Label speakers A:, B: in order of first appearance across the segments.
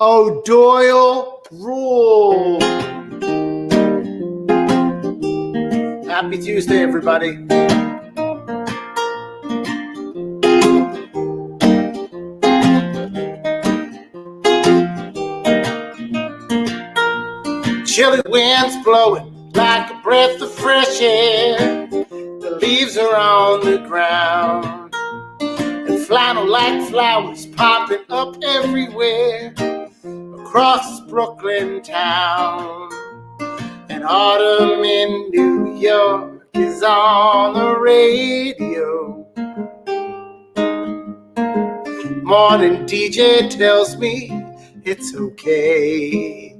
A: Oh, Doyle rule. Happy Tuesday, everybody. Chilly winds blowing like a breath of fresh air. The leaves are on the ground, and flannel like flowers popping up everywhere across Brooklyn town. And autumn in New York is on the radio. Morning DJ tells me it's okay.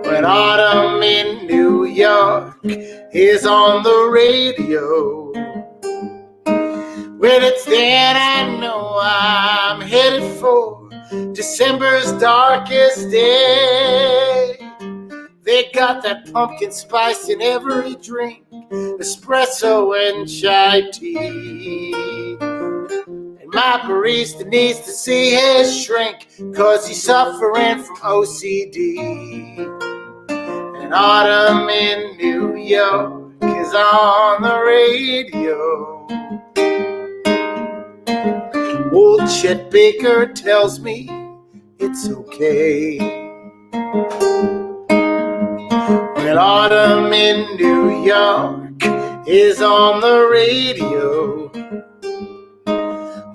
A: When autumn in New York is on the radio, when it's then I know I'm headed for December's darkest day. They got that pumpkin spice in every drink, espresso and chai tea. And my barista needs to see his shrink, 'cause he's suffering from OCD. And autumn in New York is on the radio. Old Chet Baker tells me it's okay. When autumn in New York is on the radio,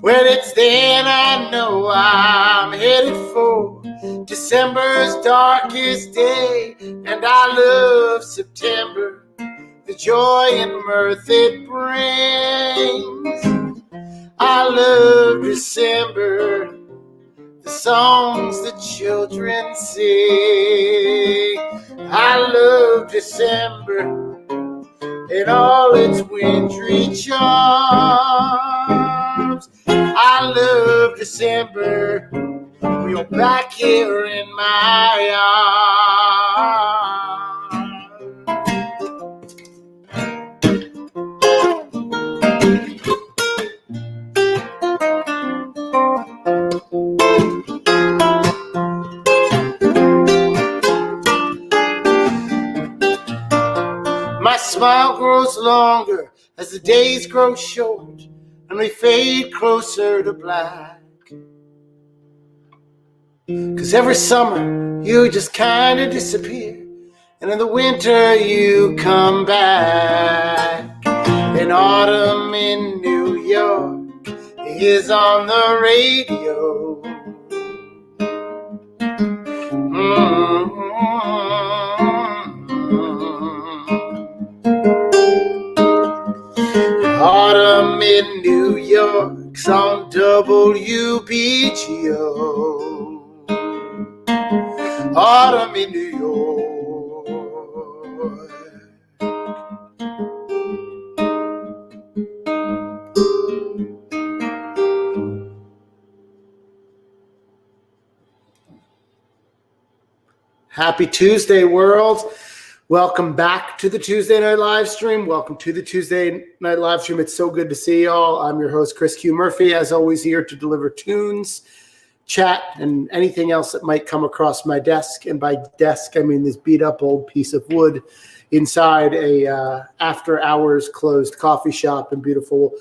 A: when it's then I know I'm headed for December's darkest day. And I love September, the joy and mirth it brings. I love December, the songs the children sing. I love December and all its wintry charms. I love December when you're back here in my arms. My smile grows longer as the days grow short and we fade closer to black. 'Cause every summer you just kind of disappear, and in the winter you come back. And autumn in New York is on the radio. Autumn in New York's on WBGO. Autumn in New York. Happy Tuesday, world. Welcome back to the Tuesday night live stream. Welcome to the Tuesday night live stream. It's so good to see y'all. I'm your host, Chris Q. Murphy, as always here to deliver tunes, chat, and anything else that might come across my desk. And by desk, I mean this beat up old piece of wood inside a after hours closed coffee shop in beautiful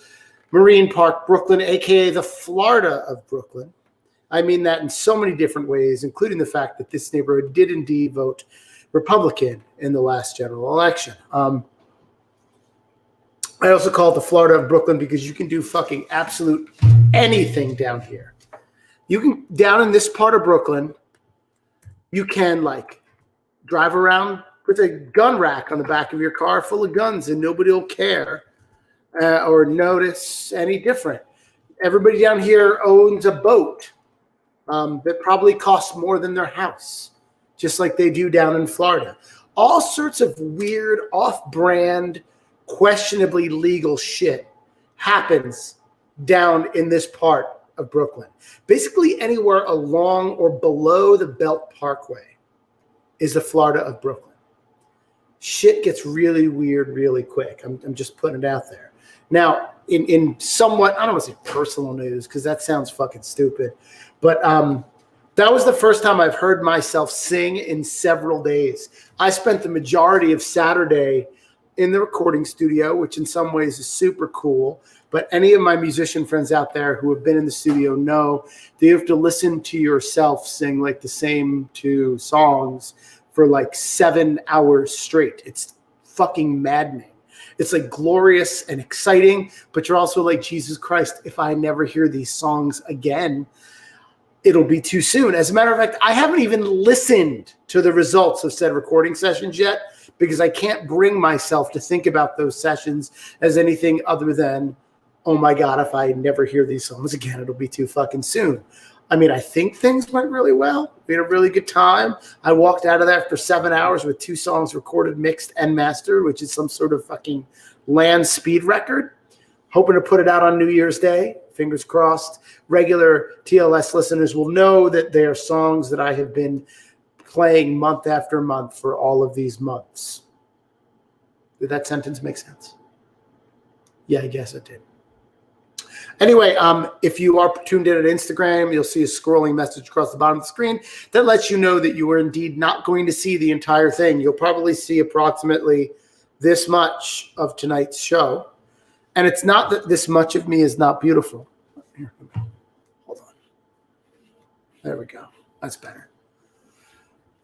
A: Marine Park, Brooklyn, aka the Florida of Brooklyn. I mean that in so many different ways, including the fact that this neighborhood did indeed vote Republican in the last general election. I also call it the Florida of Brooklyn because you can do fucking absolute anything down here. You can, down in this part of Brooklyn, you can like drive around with a gun rack on the back of your car full of guns and nobody will care or notice any different. Everybody down here owns a boat that probably costs more than their house, just like they do down in Florida. All sorts of weird, off-brand, questionably legal shit happens down in this part of Brooklyn. Basically anywhere along or below the Belt Parkway is the Florida of Brooklyn. shit gets really weird really quick. I'm just putting it out there. Now, in somewhat, I don't want to say personal news because that sounds fucking stupid, but that was the first time I've heard myself sing in several days. I spent the majority of Saturday in the recording studio, which in some ways is super cool. But any of my musician friends out there who have been in the studio know that you have to listen to yourself sing like the same two songs for like 7 hours straight. It's fucking maddening. It's like glorious and exciting, but you're also like, Jesus Christ, if I never hear these songs again, it'll be too soon. As a matter of fact, I haven't even listened to the results of said recording sessions yet because I can't bring myself to think about those sessions as anything other than, oh my God, if I never hear these songs again, it'll be too fucking soon. I mean, I think things went really well. We had a really good time. I walked out of there after 7 hours with 2 songs recorded, mixed, and mastered, which is some sort of fucking land speed record. Hoping to put it out on New Year's Day. Fingers crossed. Regular TLS listeners will know that they are songs that I have been playing month after month for all of these months. Did that sentence make sense? Yeah, I guess it did. Anyway, if you are tuned in at Instagram, you'll see a scrolling message across the bottom of the screen that lets you know that you are indeed not going to see the entire thing. You'll probably see approximately this much of tonight's show. And it's not that this much of me is not beautiful. Here, hold on. There we go. That's better.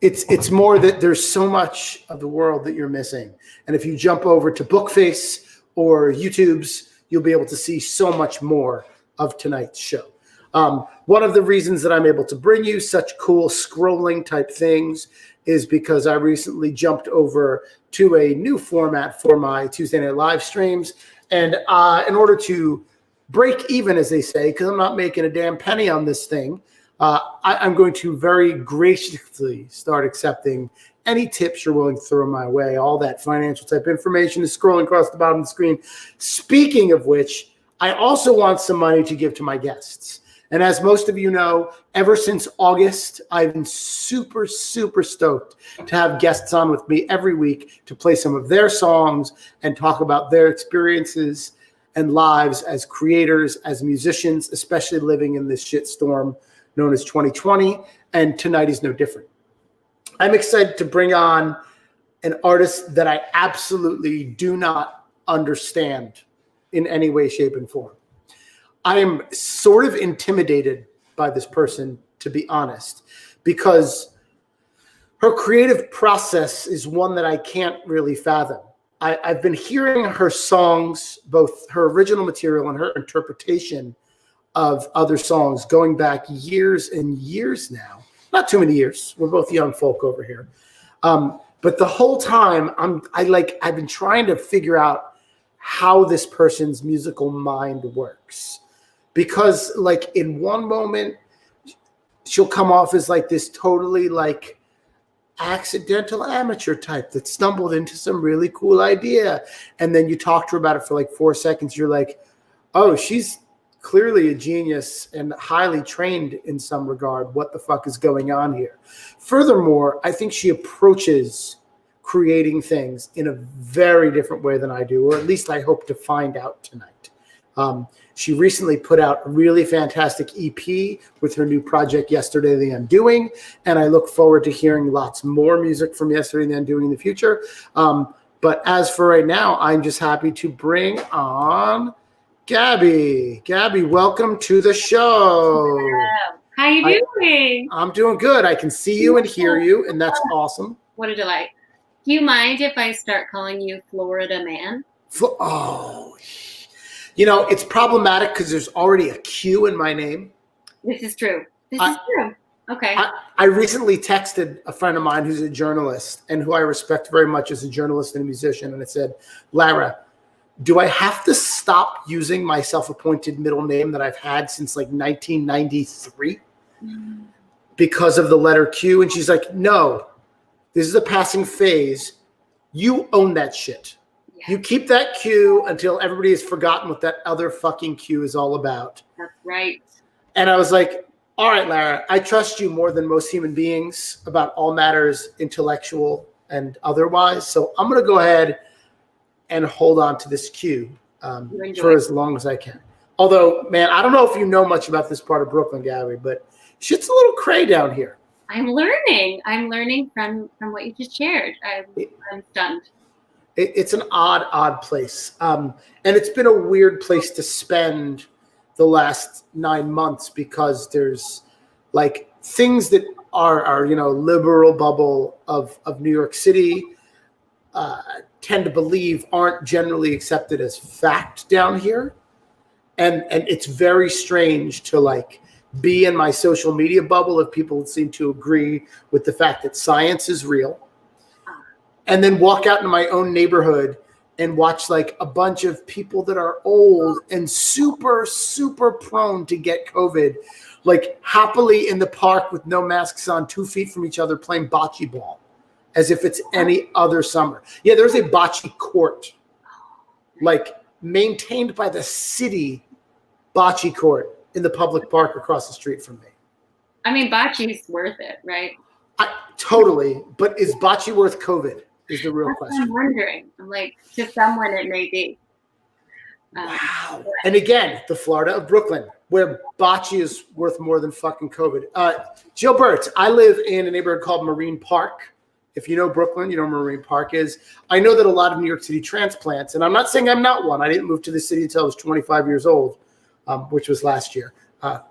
A: It's more that there's so much of the world that you're missing. And if you jump over to Bookface or YouTube's, you'll be able to see so much more of tonight's show. One of the reasons that I'm able to bring you such cool scrolling type things is because I recently jumped over to a new format for my Tuesday night live streams. And in order to break even, as they say, because I'm not making a damn penny on this thing, I'm going to very graciously start accepting any tips you're willing to throw my way. All that financial type information is scrolling across the bottom of the screen. Speaking of which, I also want some money to give to my guests. And as most of you know, ever since August, I've been super, super stoked to have guests on with me every week to play some of their songs and talk about their experiences and lives as creators, as musicians, especially living in this shitstorm known as 2020. And tonight is no different. I'm excited to bring on an artist that I absolutely do not understand in any way, shape, and form. I am sort of intimidated by this person, to be honest, because her creative process is one that I can't really fathom. I've been hearing her songs, both her original material and her interpretation of other songs going back years and years now. Not too many years. We're both young folk over here. But the whole time I've been trying to figure out how this person's musical mind works. Because like in one moment, she'll come off as like this totally like accidental amateur type that stumbled into some really cool idea. And then you talk to her about it for like 4 seconds. You're like, oh, she's clearly a genius and highly trained in some regard. What the fuck is going on here? Furthermore, I think she approaches creating things in a very different way than I do, or at least I hope to find out tonight. She recently put out a really fantastic EP with her new project, Yesterday the Undoing, and I look forward to hearing lots more music from Yesterday the Undoing in the future. But as for right now, I'm just happy to bring on Gabby. Gabby, welcome to the show.
B: Hello. How you doing?
A: I'm doing good. I can see you and hear you, and that's awesome.
B: What a delight. Do you mind if I start calling you Florida Man?
A: Oh, you know, it's problematic because there's already a Q in my name.
B: This is true. This is true. Okay.
A: I recently texted a friend of mine who's a journalist and who I respect very much as a journalist and a musician. And I said, Lara, do I have to stop using my self-appointed middle name that I've had since like 1993 because of the letter Q? And she's like, no, this is a passing phase. You own that shit. Yeah. You keep that Q until everybody has forgotten what that other fucking Q is all about.
B: That's right.
A: And I was like, all right, Lara, I trust you more than most human beings about all matters intellectual and otherwise. So I'm going to go ahead and hold on to this queue for as long as I can. Although, man, I don't know if you know much about this part of Brooklyn, Gabby, but shit's a little cray down here.
B: I'm learning from what you just shared. I'm stunned.
A: It's an odd place. And it's been a weird place to spend the last 9 months because there's like things that are liberal bubble of New York City tend to believe aren't generally accepted as fact down here. And it's very strange to like be in my social media bubble of people that seem to agree with the fact that science is real, and then walk out into my own neighborhood and watch like a bunch of people that are old and super, super prone to get COVID, like happily in the park with no masks on, 2 feet from each other playing bocce ball as if it's any other summer. Yeah, there's a bocce court, like maintained by the city bocce court in the public park across the street from me.
B: I mean, bocce's worth it, right?
A: Totally. But is bocce worth COVID is the real question.
B: I'm wondering. I'm like, to someone it may be.
A: Wow. And again, the Florida of Brooklyn, where bocce is worth more than fucking COVID. Jill Burt, I live in a neighborhood called Marine Park. If you know Brooklyn, you know where Marine Park is. I know that a lot of New York City transplants, and I'm not saying I'm not one. I didn't move to the city until I was 25 years old, which was last year. A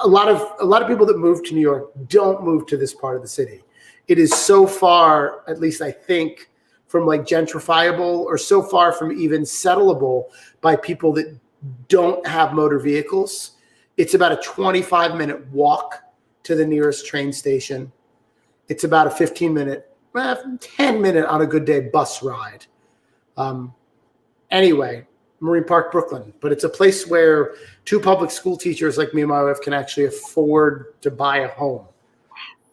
A: lot of people that move to New York don't move to this part of the city. It is so far, at least I think, from like gentrifiable or so far from even settleable by people that don't have motor vehicles. It's about a 25-minute walk to the nearest train station. It's about a 15-minute, 10-minute on a good day bus ride. Anyway, Marine Park, Brooklyn. But it's a place where 2 public school teachers like me and my wife can actually afford to buy a home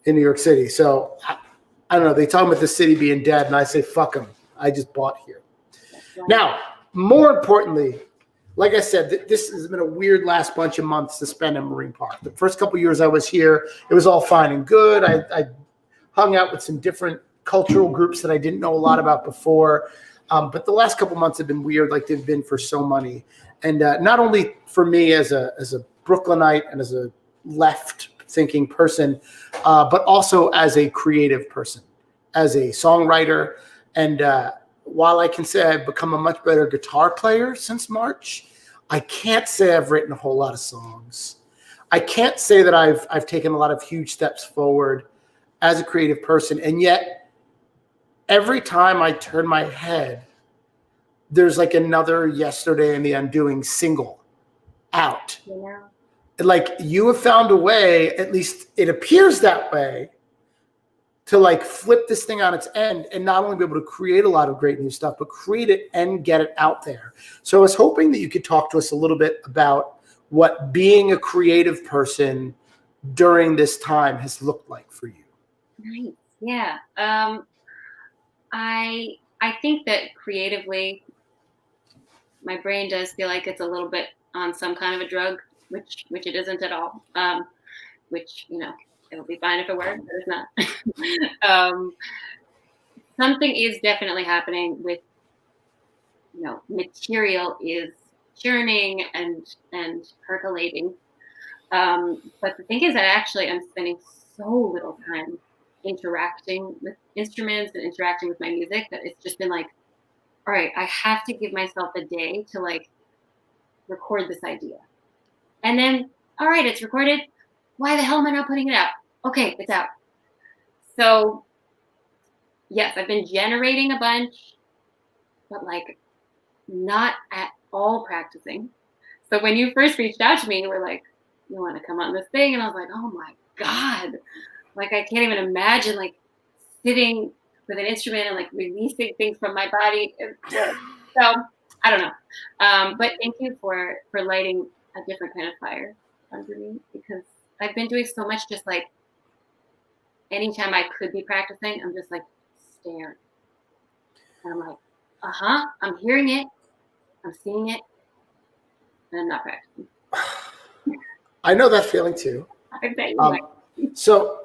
A: in New York City. So I don't know. They talk about the city being dead, and I say, fuck them. I just bought here. Now, more importantly, like I said, this has been a weird last bunch of months to spend in Marine Park. The first couple of years I was here, it was all fine and good. I hung out with some different cultural groups that I didn't know a lot about before. But the last couple of months have been weird, like they've been for so many. And not only for me as a Brooklynite and as a left-thinking person, but also as a creative person, as a songwriter. And while I can say I've become a much better guitar player since March, I can't say I've written a whole lot of songs. I can't say that I've taken a lot of huge steps forward as a creative person. And yet, every time I turn my head, there's like another Yesterday and the Undoing single out.
B: Yeah.
A: Like you have found a way, at least it appears that way, to like flip this thing on its end and not only be able to create a lot of great new stuff, but create it and get it out there. So I was hoping that you could talk to us a little bit about what being a creative person during this time has looked like for you.
B: Nice. Yeah. I think that creatively, my brain does feel like it's a little bit on some kind of a drug, which it isn't at all. Which it'll be fine if it were, but it's not. Something is definitely happening with material is churning and percolating. But the thing is that actually I'm spending so little time interacting with instruments and interacting with my music that it's just been like, all right, I have to give myself a day to like record this idea. And then, all right, it's recorded. Why the hell am I not putting it out? Okay, it's out. So yes, I've been generating a bunch, but like not at all practicing. So when you first reached out to me, you were like, you want to come on this thing? And I was like, oh my God. Like, I can't even imagine like sitting with an instrument and like releasing things from my body. So I don't know. But thank you for lighting a different kind of fire under me, because I've been doing so much just like anytime I could be practicing, I'm just like staring. And I'm like, I'm hearing it, I'm seeing it, and I'm not practicing.
A: I know that feeling too.
B: I bet you
A: So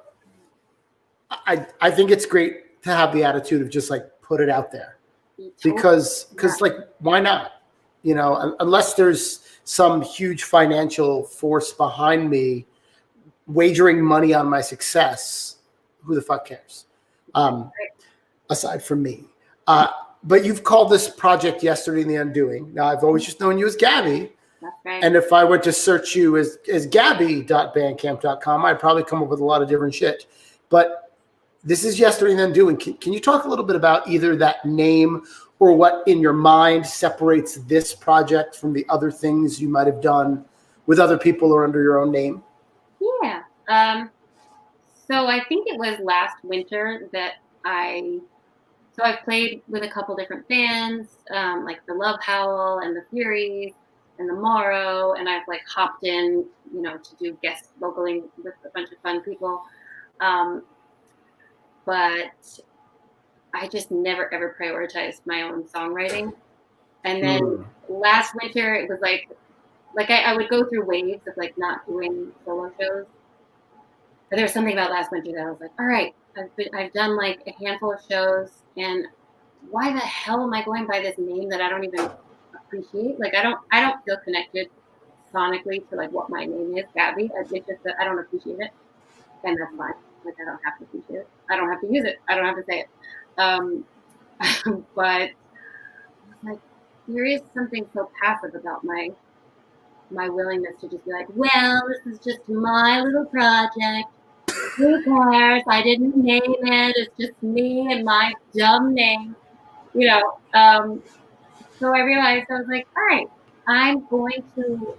A: I think it's great to have the attitude of just like put it out there,
B: Totally.
A: because like, why not? You know, unless there's some huge financial force behind me wagering money on my success, who the fuck cares? Aside from me. But you've called this project Yesterday in the Undoing. Now, I've always just known you as Gabby.
B: That's right.
A: And if I were to search you as gabby.bandcamp.com, I'd probably come up with a lot of different shit. But this is Yesterday in the Undoing. Can you talk a little bit about either that name or what in your mind separates this project from the other things you might have done with other people or under your own name?
B: Yeah. So I think it was last winter that I've played with a couple different bands, like the Love Howl and the Furies and the Morrow, and I've like hopped in, you know, to do guest vocaling with a bunch of fun people. But I just never ever prioritized my own songwriting. And then last winter it was like I would go through waves of like not doing solo shows. But there was something about last winter that I was like, all right, I've done like a handful of shows, and why the hell am I going by this name that I don't even appreciate? Like I don't feel connected sonically to like what my name is, Gabby. It's just that I don't appreciate it, and that's fine. Like I don't have to appreciate it. I don't have to use it. I don't have to say it. But like there is something so passive about my willingness to just be like, well, this is just my little project. Who cares? I didn't name it. It's just me and my dumb name, you know. So I realized, I was like, all right, I'm going to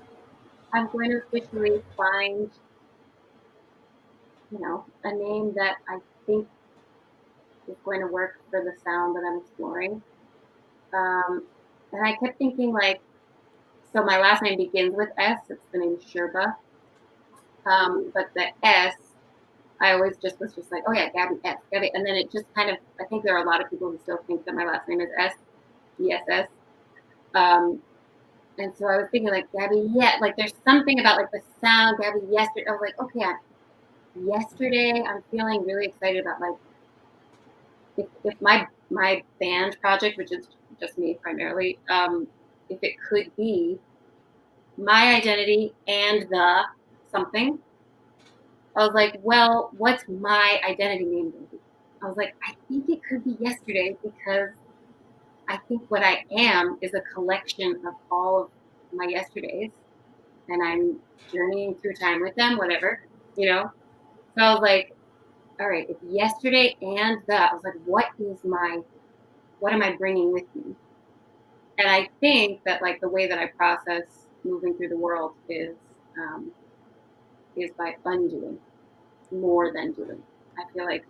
B: officially find, you know, a name that I think is going to work for the sound that I'm exploring. And I kept thinking like, so my last name begins with S. It's the name Sherba. But the S, I always just was just like, oh yeah, Gabby S, Gabby. And then it just kind of, I think there are a lot of people who still think that my last name is S, ESS. And so I was thinking like Gabby, yeah, like there's something about like the sound, Gabby yesterday. I was like, okay, yesterday I'm feeling really excited about like, if my band project, which is just me primarily, if it could be my identity and the something, I was like, well, what's my identity name going to be? I was like, I think it could be Yesterday, because I think what I am is a collection of all of my yesterdays, and I'm journeying through time with them, whatever, you know? So I was like, all right, if yesterday and that, I was like, what am I bringing with me? And I think that like the way that I process moving through the world is by undoing more than doing. I feel like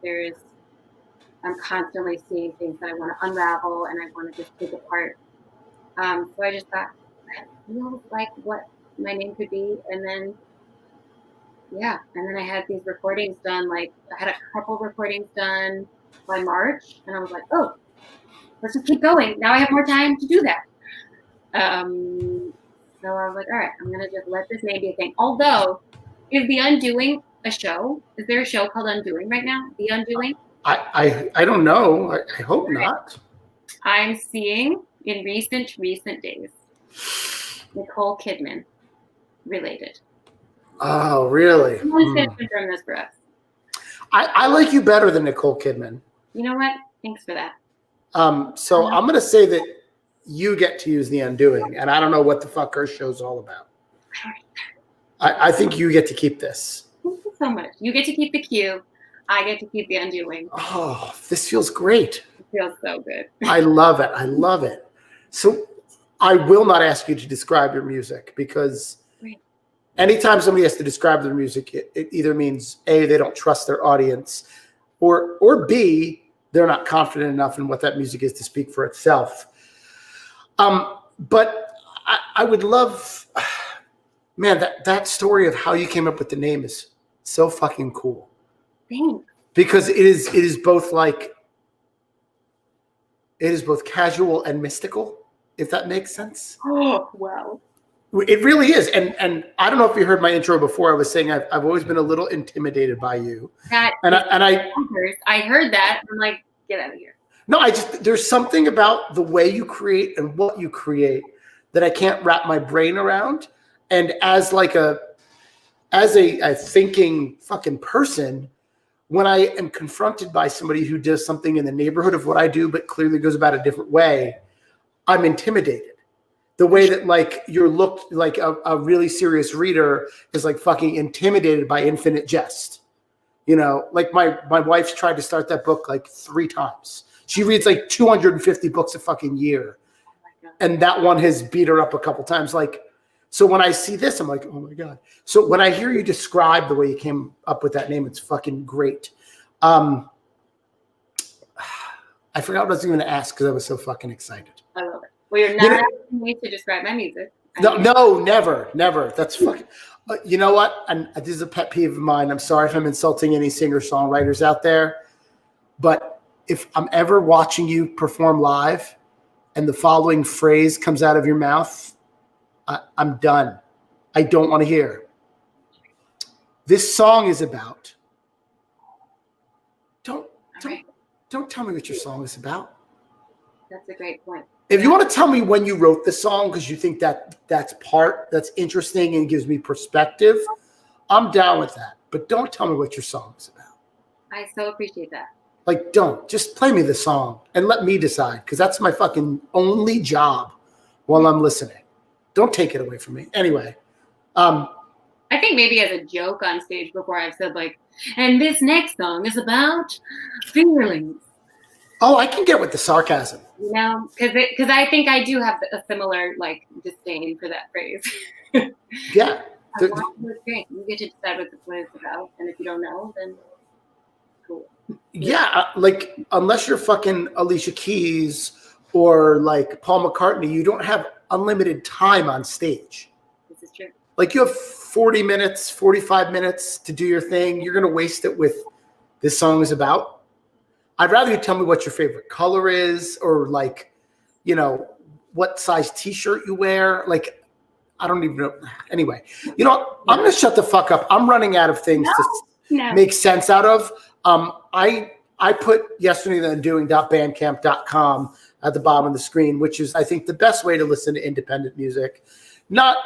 B: I'm constantly seeing things that I want to unravel and I want to just take apart. So I just thought, that feels like what my name could be. And then, yeah. And then I had these recordings done. Like I had a couple recordings done by March, and I was like, oh, let's just keep going. Now I have more time to do that. So I was like, all right, I'm going to just let this name be a thing. Although, is The Undoing a show? Is there a show called Undoing right now? The Undoing?
A: I don't know. I hope not.
B: I'm seeing in recent days Nicole Kidman related.
A: Oh, really?
B: Someone's going to confirm this for us.
A: I like you better than Nicole Kidman.
B: You know what? Thanks for that.
A: So I'm going to say that you get to use The Undoing, and I don't know what the fuck her show's all about. I think you get to keep this.
B: Thank you so much. You get to keep the cue. I get to keep The Undoing.
A: Oh, this feels great.
B: It feels so good.
A: I love it. I love it. So I will not ask you to describe your music, because anytime somebody has to describe their music, it either means A, they don't trust their audience, or B, they're not confident enough in what that music is to speak for itself. But I would love, man, that story of how you came up with the name is so fucking cool.
B: Thanks.
A: Because it is both casual and mystical, if that makes sense.
B: Oh, wow.
A: It really is. And I don't know if you heard my intro before. I was saying I've always been a little intimidated by you.
B: I heard that. I'm like, Get out of here.
A: No, there's something about the way you create and what you create that I can't wrap my brain around. And as a thinking fucking person, when I am confronted by somebody who does something in the neighborhood of what I do, but clearly goes about a different way, I'm intimidated. The way that like you're looked like a really serious reader is like fucking intimidated by infinite jest. You know, like my wife's tried to start that book like 3 times. She reads like 250 books a fucking year. And that one has beat her up a couple times. Like, so when I see this, I'm like, oh my God. So when I hear you describe the way you came up with that name, it's fucking great. I forgot what I was going to ask because I was so fucking excited.
B: I love it. Well, you're not asking me to describe my music.
A: No, never. That's fucking. You know what? And this is a pet peeve of mine. I'm sorry if I'm insulting any singer-songwriters out there, but if I'm ever watching you perform live and the following phrase comes out of your mouth, I'm done. I don't want to hear. This song is about. Don't tell me what your song is about.
B: That's a great point.
A: If you want to tell me when you wrote the song because you think that's interesting and gives me perspective, I'm down with that. But don't tell me what your song is about.
B: I so appreciate that.
A: Like, don't. Just play me the song and let me decide because that's my fucking only job while I'm listening. Don't take it away from me. Anyway.
B: I think maybe as a joke on stage before I've said like, and this next song is about fingerlings.
A: Oh, I can get with the sarcasm.
B: You know, because I think I do have a similar like disdain for that phrase.
A: Yeah.
B: It's great. You get to decide what it's about, and if you don't know, then cool.
A: Yeah, like unless you're fucking Alicia Keys or like Paul McCartney, you don't have unlimited time on stage.
B: This is true.
A: Like you have 40 minutes, 45 minutes to do your thing. You're going to waste it with this song is about. I'd rather you tell me what your favorite color is or like, you know, what size t-shirt you wear. Like, I don't even know. Anyway, you know, I'm going to shut the fuck up. I'm running out of things to make sense out of. I put yesterday the undoing.bandcamp.com at the bottom of the screen, which is, I think, the best way to listen to independent music. Not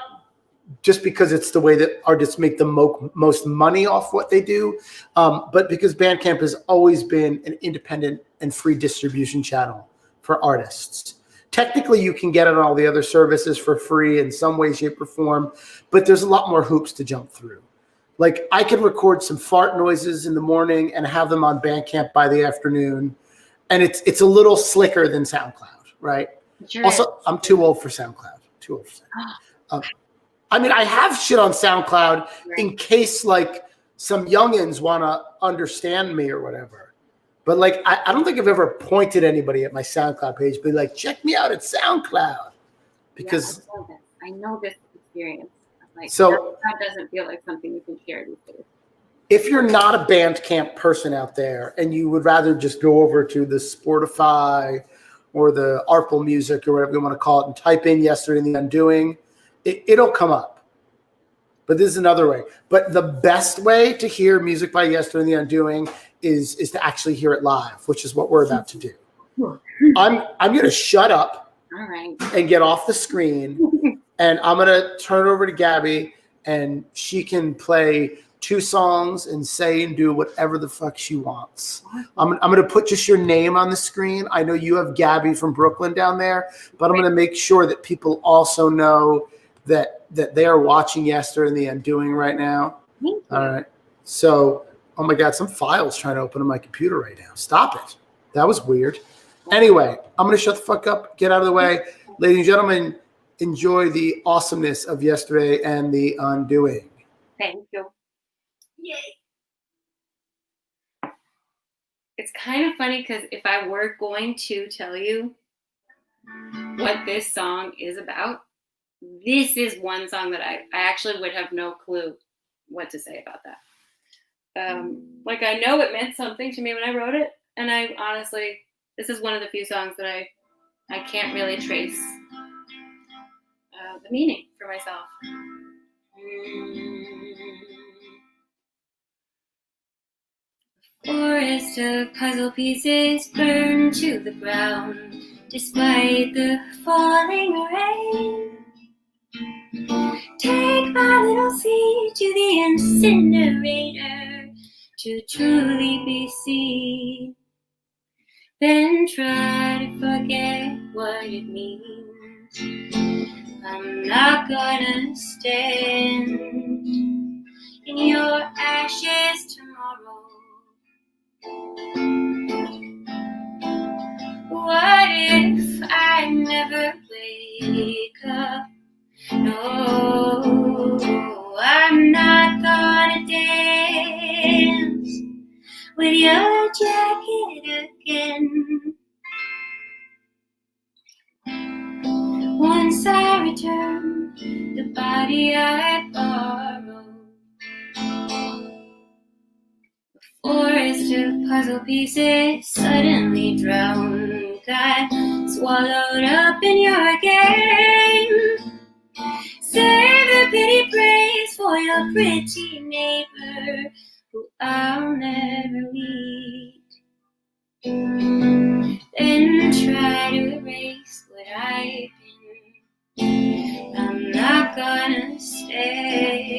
A: just because it's the way that artists make the most money off what they do, but because Bandcamp has always been an independent and free distribution channel for artists. Technically, you can get it on all the other services for free in some way, shape, or form, but there's a lot more hoops to jump through. Like I can record some fart noises in the morning and have them on Bandcamp by the afternoon, and it's a little slicker than SoundCloud, right? Sure also, is. I'm too old for SoundCloud. I mean, I have shit on SoundCloud in case like some youngins want to understand me or whatever. But like, I don't think I've ever pointed anybody at my SoundCloud page, but like, check me out at SoundCloud because
B: I know this experience. Like,
A: so
B: that doesn't feel like something you can share these days.
A: If you're not a Bandcamp person out there and you would rather just go over to the Spotify or the Arple Music or whatever you want to call it and type in Yesterday in the Undoing, it'll come up. But this is another way. But the best way to hear music by Yesterday in the Undoing is to actually hear it live, which is what we're about to do. I'm going to shut up and get off the screen. And I'm going to turn it over to Gabby, and she can play 2 songs and say and do whatever the fuck she wants. I'm going to put just your name on the screen. I know you have Gabby from Brooklyn down there, but I'm going to make sure that people also know that they are watching Yesterday in the Undoing right now. All right. So, oh my God, some file's trying to open on my computer right now. Stop it. That was weird. Anyway, I'm going to shut the fuck up, get out of the way. Ladies and gentlemen, enjoy the awesomeness of Yesterday and the Undoing.
B: Thank you. Yay. It's kind of funny because if I were going to tell you what this song is about, this is one song that I actually would have no clue what to say about that. Like I know it meant something to me when I wrote it, and I honestly, this is one of the few songs that I can't really trace the meaning for myself. Forest of puzzle pieces burned to the ground despite the falling rain. Take my little seed to the incinerator to truly be seen. Then try to forget what it means. I'm not gonna stand in your ashes tomorrow. What if I never wake up? No, I'm not gonna dance with your jacket again. Once I return the body I borrowed. Forest of puzzle pieces suddenly drowned, got swallowed up in your game. Save the pity praise for your pretty neighbor who I'll never meet. Then try to erase what I've been. I'm not gonna stand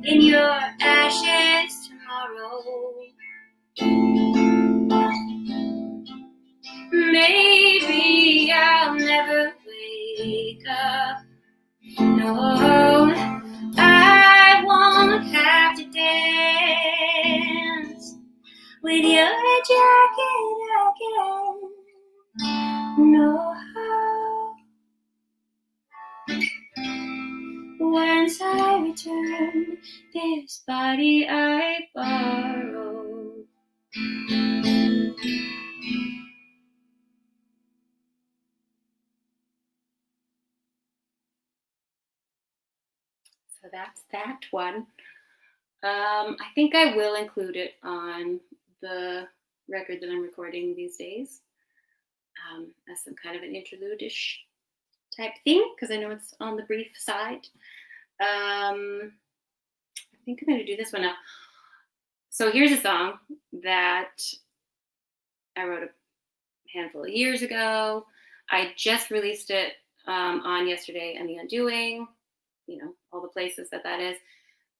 B: in your ashes tomorrow. Maybe I'll never wake up. No, I won't have to dance with your jacket again. No. Once I return this body I borrowed. So that's that one. I think I will include it on the record that I'm recording these days as some kind of an interlude-ish type thing, because I know it's on the brief side. I think I'm going to do this one now. So here's a song that I wrote a handful of years ago. I just released it on Yesterday and the Undoing, you know, all the places that is,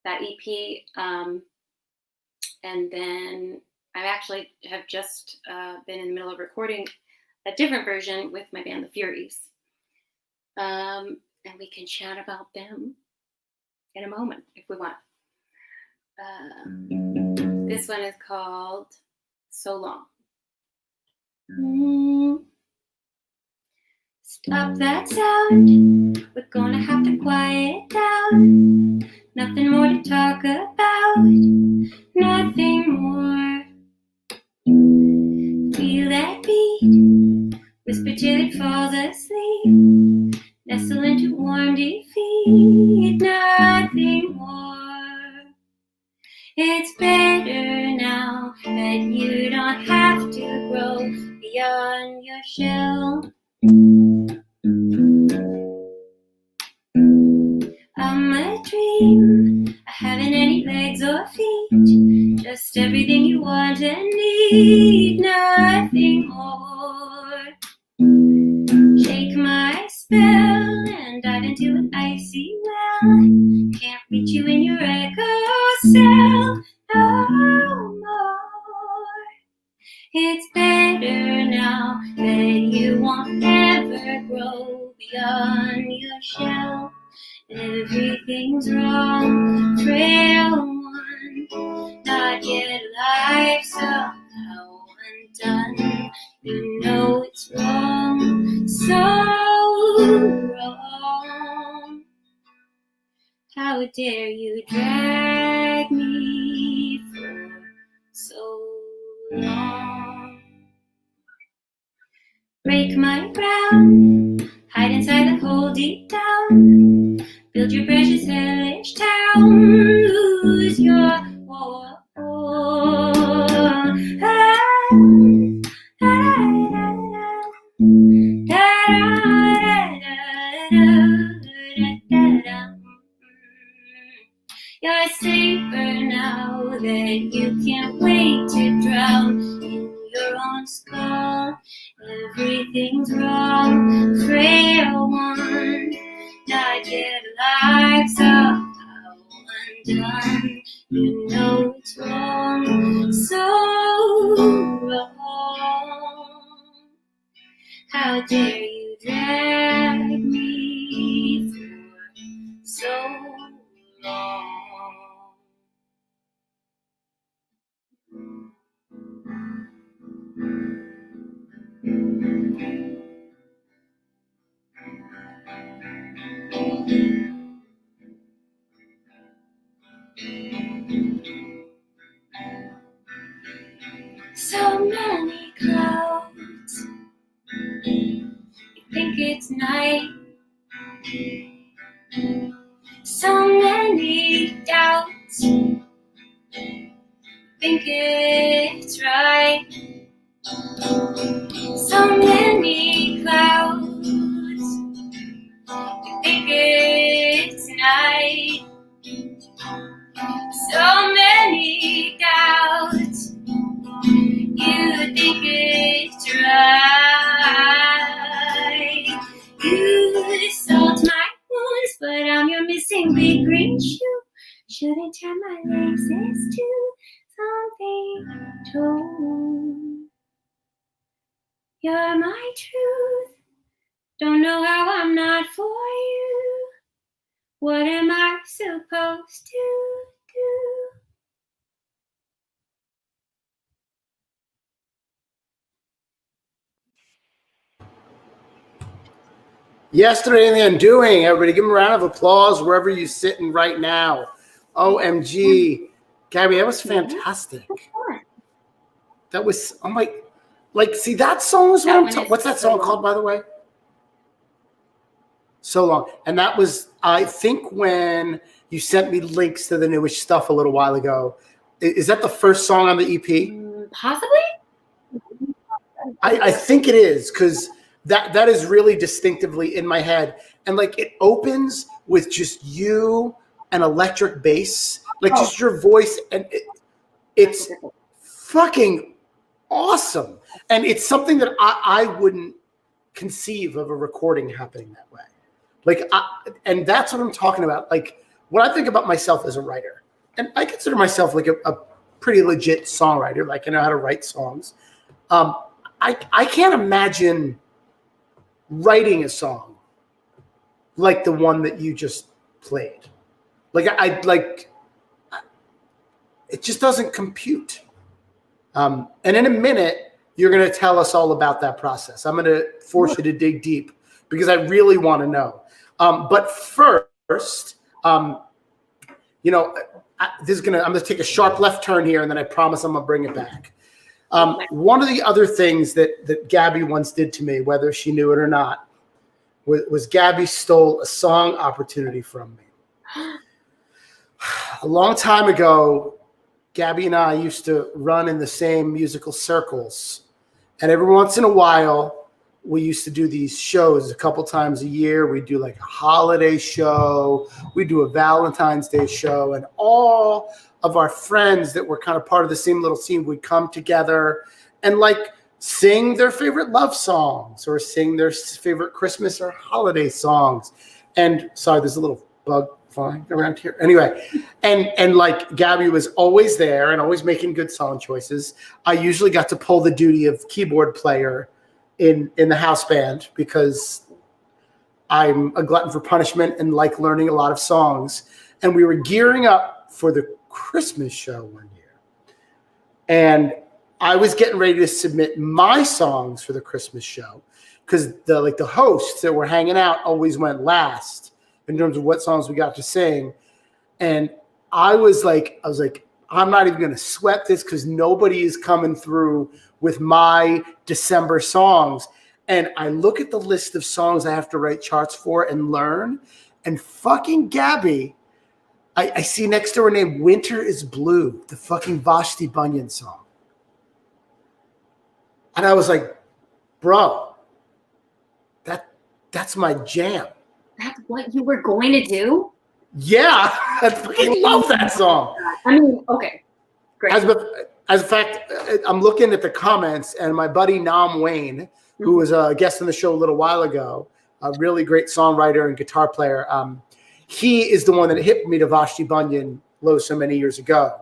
B: that EP. And then I actually have just been in the middle of recording a different version with my band, The Furies. And we can chat about them in a moment if we want. This one is called So Long. Stop that sound. We're gonna have to quiet it down. Nothing more to talk about. Nothing more. Feel that beat. Whisper till it falls asleep. Nestle into warm defeat. Nothing more. It's better now that you don't have to grow beyond your shell. I'm a dream. I haven't any legs or feet. Just everything you want and need. Nothing more. Shake my spell and dive into an icy well. Can't reach you in your echo cell. No more. It's better now that you won't ever grow beyond your shell. Everything's wrong, frail one, not yet alive, somehow undone. You know it's wrong, so wrong. How dare you drag me for so long? Break my ground, hide inside the hole deep down. Build your precious hellish town, lose your war. You're safer now that you can't So many clouds, you think it's night. So many doubts, you think it's right. So many clouds, you think it's night. So many doubts, you think it's right. You salt my wounds, but I'm your missing big green shoe. Shouldn't tie my laces to something true. You're my truth. Don't know how I'm not for you. What am I supposed to do?
A: Yesterday and the Undoing. Everybody give them a round of applause wherever you're sitting right now. OMG. Gabby, that was fantastic. That was, oh my, like, see, that song is what I'm talking. What's that song called, by the way? So Long. And that was, I think, when you sent me links to the newish stuff a little while ago. Is that the first song on the EP?
B: Possibly.
A: I think it is, because that is really distinctively in my head. And like it opens with just you and electric bass, like just your voice, and it's fucking awesome. And it's something that I wouldn't conceive of a recording happening that way. Like, and that's what I'm talking about. Like when I think about myself as a writer, and I consider myself like a pretty legit songwriter, like I know how to write songs. I can't imagine writing a song like the one that you just played. Like it just doesn't compute. And in a minute, you're going to tell us all about that process. I'm going to force you to dig deep because I really want to know. But first, you know, I'm going to take a sharp left turn here, and then I promise I'm going to bring it back. One of the other things that Gabby once did to me, whether she knew it or not, was Gabby stole a song opportunity from me. A long time ago, Gabby and I used to run in the same musical circles. And every once in a while, we used to do these shows a couple times a year. We'd do like a holiday show. We'd do a Valentine's Day show. And all of our friends that were kind of part of the same little scene would come together and like sing their favorite love songs or sing their favorite Christmas or holiday songs. And sorry, there's a little bug flying around here. Anyway, and like Gabby was always there and always making good song choices. I usually got to pull the duty of keyboard player in the house band because I'm a glutton for punishment and like learning a lot of songs. And we were gearing up for the Christmas show one year. And I was getting ready to submit my songs for the Christmas show because the hosts that were hanging out always went last in terms of what songs we got to sing. And I was like, I'm not even going to sweat this because nobody is coming through with my December songs. And I look at the list of songs I have to write charts for and learn, and fucking Gabby, I see next to her name, Winter is Blue, the fucking Vashti Bunyan song. And I was like, bro, that's my jam.
B: That's what you were going to do?
A: Yeah, I fucking love that song.
B: I mean, okay, great.
A: As a fact, I'm looking at the comments, and my buddy Nam Wayne, who was a guest on the show a little while ago, a really great songwriter and guitar player, he is the one that hit me to Vashti Bunyan so many years ago.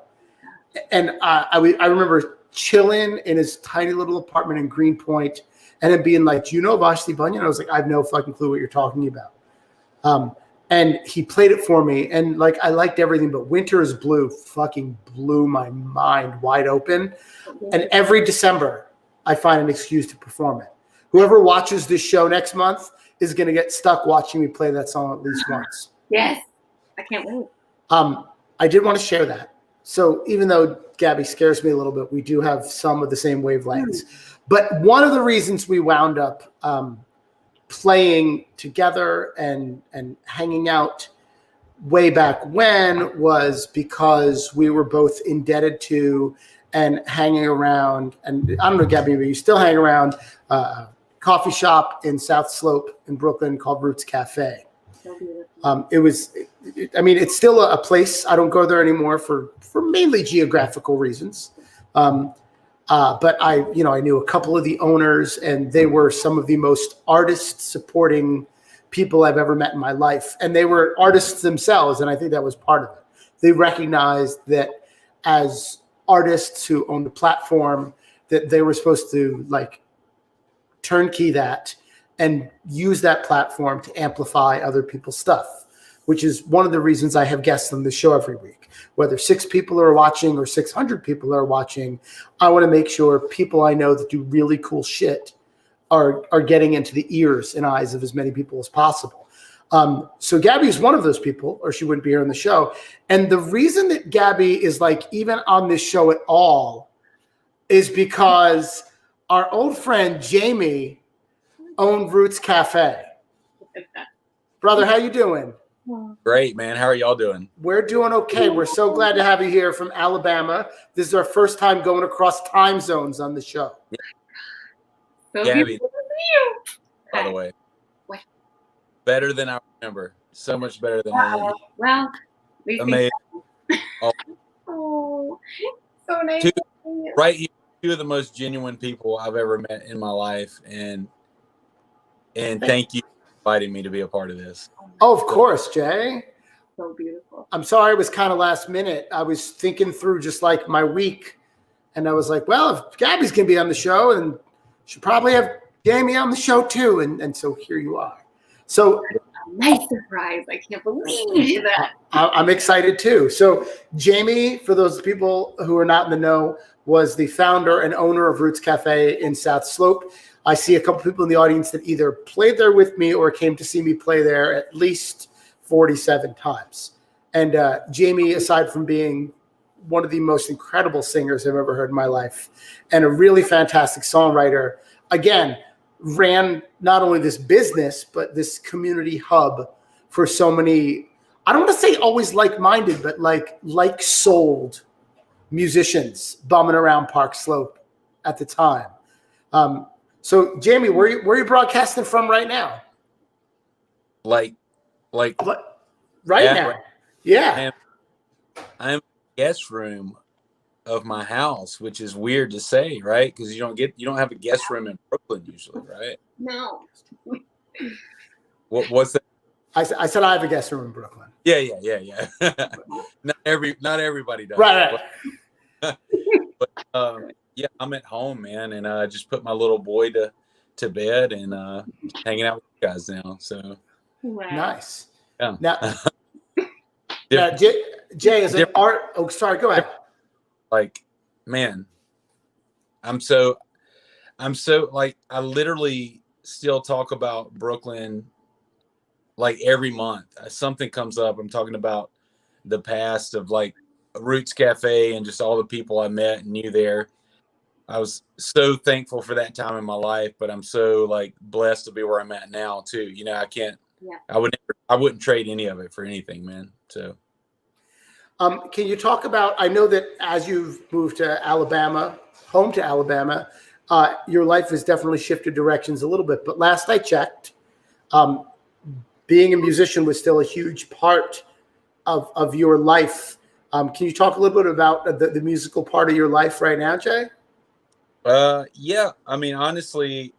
A: And I remember chilling in his tiny little apartment in Greenpoint and him being like, do you know Vashti Bunyan? I was like, I have no fucking clue what you're talking about. And he played it for me, and like I liked everything, but Winter is Blue fucking blew my mind wide open. And every December, I find an excuse to perform it. Whoever watches this show next month is going to get stuck watching me play that song at least once.
B: Yes, I can't wait.
A: I did want to share that. So even though Gabby scares me a little bit. We do have some of the same wavelengths. But one of the reasons we wound up playing together and hanging out way back when was because we were both indebted to and hanging around, and I don't know, Gabby, but you still hang around a coffee shop in South Slope in Brooklyn called Roots Cafe. It's still a place. I don't go there anymore for mainly geographical reasons. But I knew a couple of the owners, and they were some of the most artist supporting people I've ever met in my life. And they were artists themselves. And I think that was part of it. They recognized that as artists who owned a platform, that they were supposed to like turnkey that and use that platform to amplify other people's stuff, which is one of the reasons I have guests on the show every week. Whether 6 people are watching or 600 people are watching, I want to make sure people I know that do really cool shit are getting into the ears and eyes of as many people as possible. So Gabby is one of those people, or she wouldn't be here on the show. And the reason that Gabby is like even on this show at all is because our old friend Jamie owned Roots Cafe. Brother, how you doing?
C: Great, man. How are y'all doing?
A: We're doing okay. We're so glad to have you here from Alabama. This is our first time going across time zones on the show.
B: So
C: Gabby,
B: beautiful to see you.
C: by the way.
B: What?
C: Better than I remember. So much better than I remember.
B: Well, we
C: Amazing.
B: Oh, so nice.
C: Two, right here, 2 of the most genuine people I've ever met in my life. And thank you for inviting me to be a part of this.
A: Oh, of course, Jay.
B: So beautiful.
A: I'm sorry it was kind of last minute. I was thinking through just like my week, and I was like, well, if Gabby's going to be on the show, and should probably have Jamie on the show too. And so here you are. So
B: Nice surprise. I can't believe that.
A: I'm excited too. So Jamie, for those people who are not in the know, was the founder and owner of Roots Cafe in South Slope. I see a couple people in the audience that either played there with me or came to see me play there at least 47 times. And Jamie, aside from being one of the most incredible singers I've ever heard in my life and a really fantastic songwriter, again, ran not only this business, but this community hub for so many, I don't want to say always like-minded, but like-souled musicians bumming around Park Slope at the time. So Jamie, where are you broadcasting from right now?
C: Like
A: Right
C: yeah,
A: now. Yeah.
C: I'm in the guest room of my house, which is weird to say, right? Because you don't have a guest room in Brooklyn usually, right?
B: No.
C: What's that?
A: I said I have a guest room in Brooklyn.
C: Yeah. not everybody does.
A: Right.
C: But yeah, I'm at home, man, and I just put my little boy to bed and hanging out with you guys now. So
B: Wow.
A: Nice.
C: yeah.
A: Now Jay is an art. Oh, sorry. Go ahead.
C: Like, man, I'm so like, I literally still talk about Brooklyn like every month. Something comes up. I'm talking about the past of like Roots Cafe and just all the people I met and knew there. I was so thankful for that time in my life, but I'm so like blessed to be where I'm at now too. You know, I wouldn't trade any of it for anything, man. So.
A: Can you talk about, I know that as you've moved to Alabama, home to Alabama, your life has definitely shifted directions a little bit. But last I checked, being a musician was still a huge part of your life. Can you talk a little bit about the musical part of your life right now, Jay?
C: Yeah. I mean, honestly,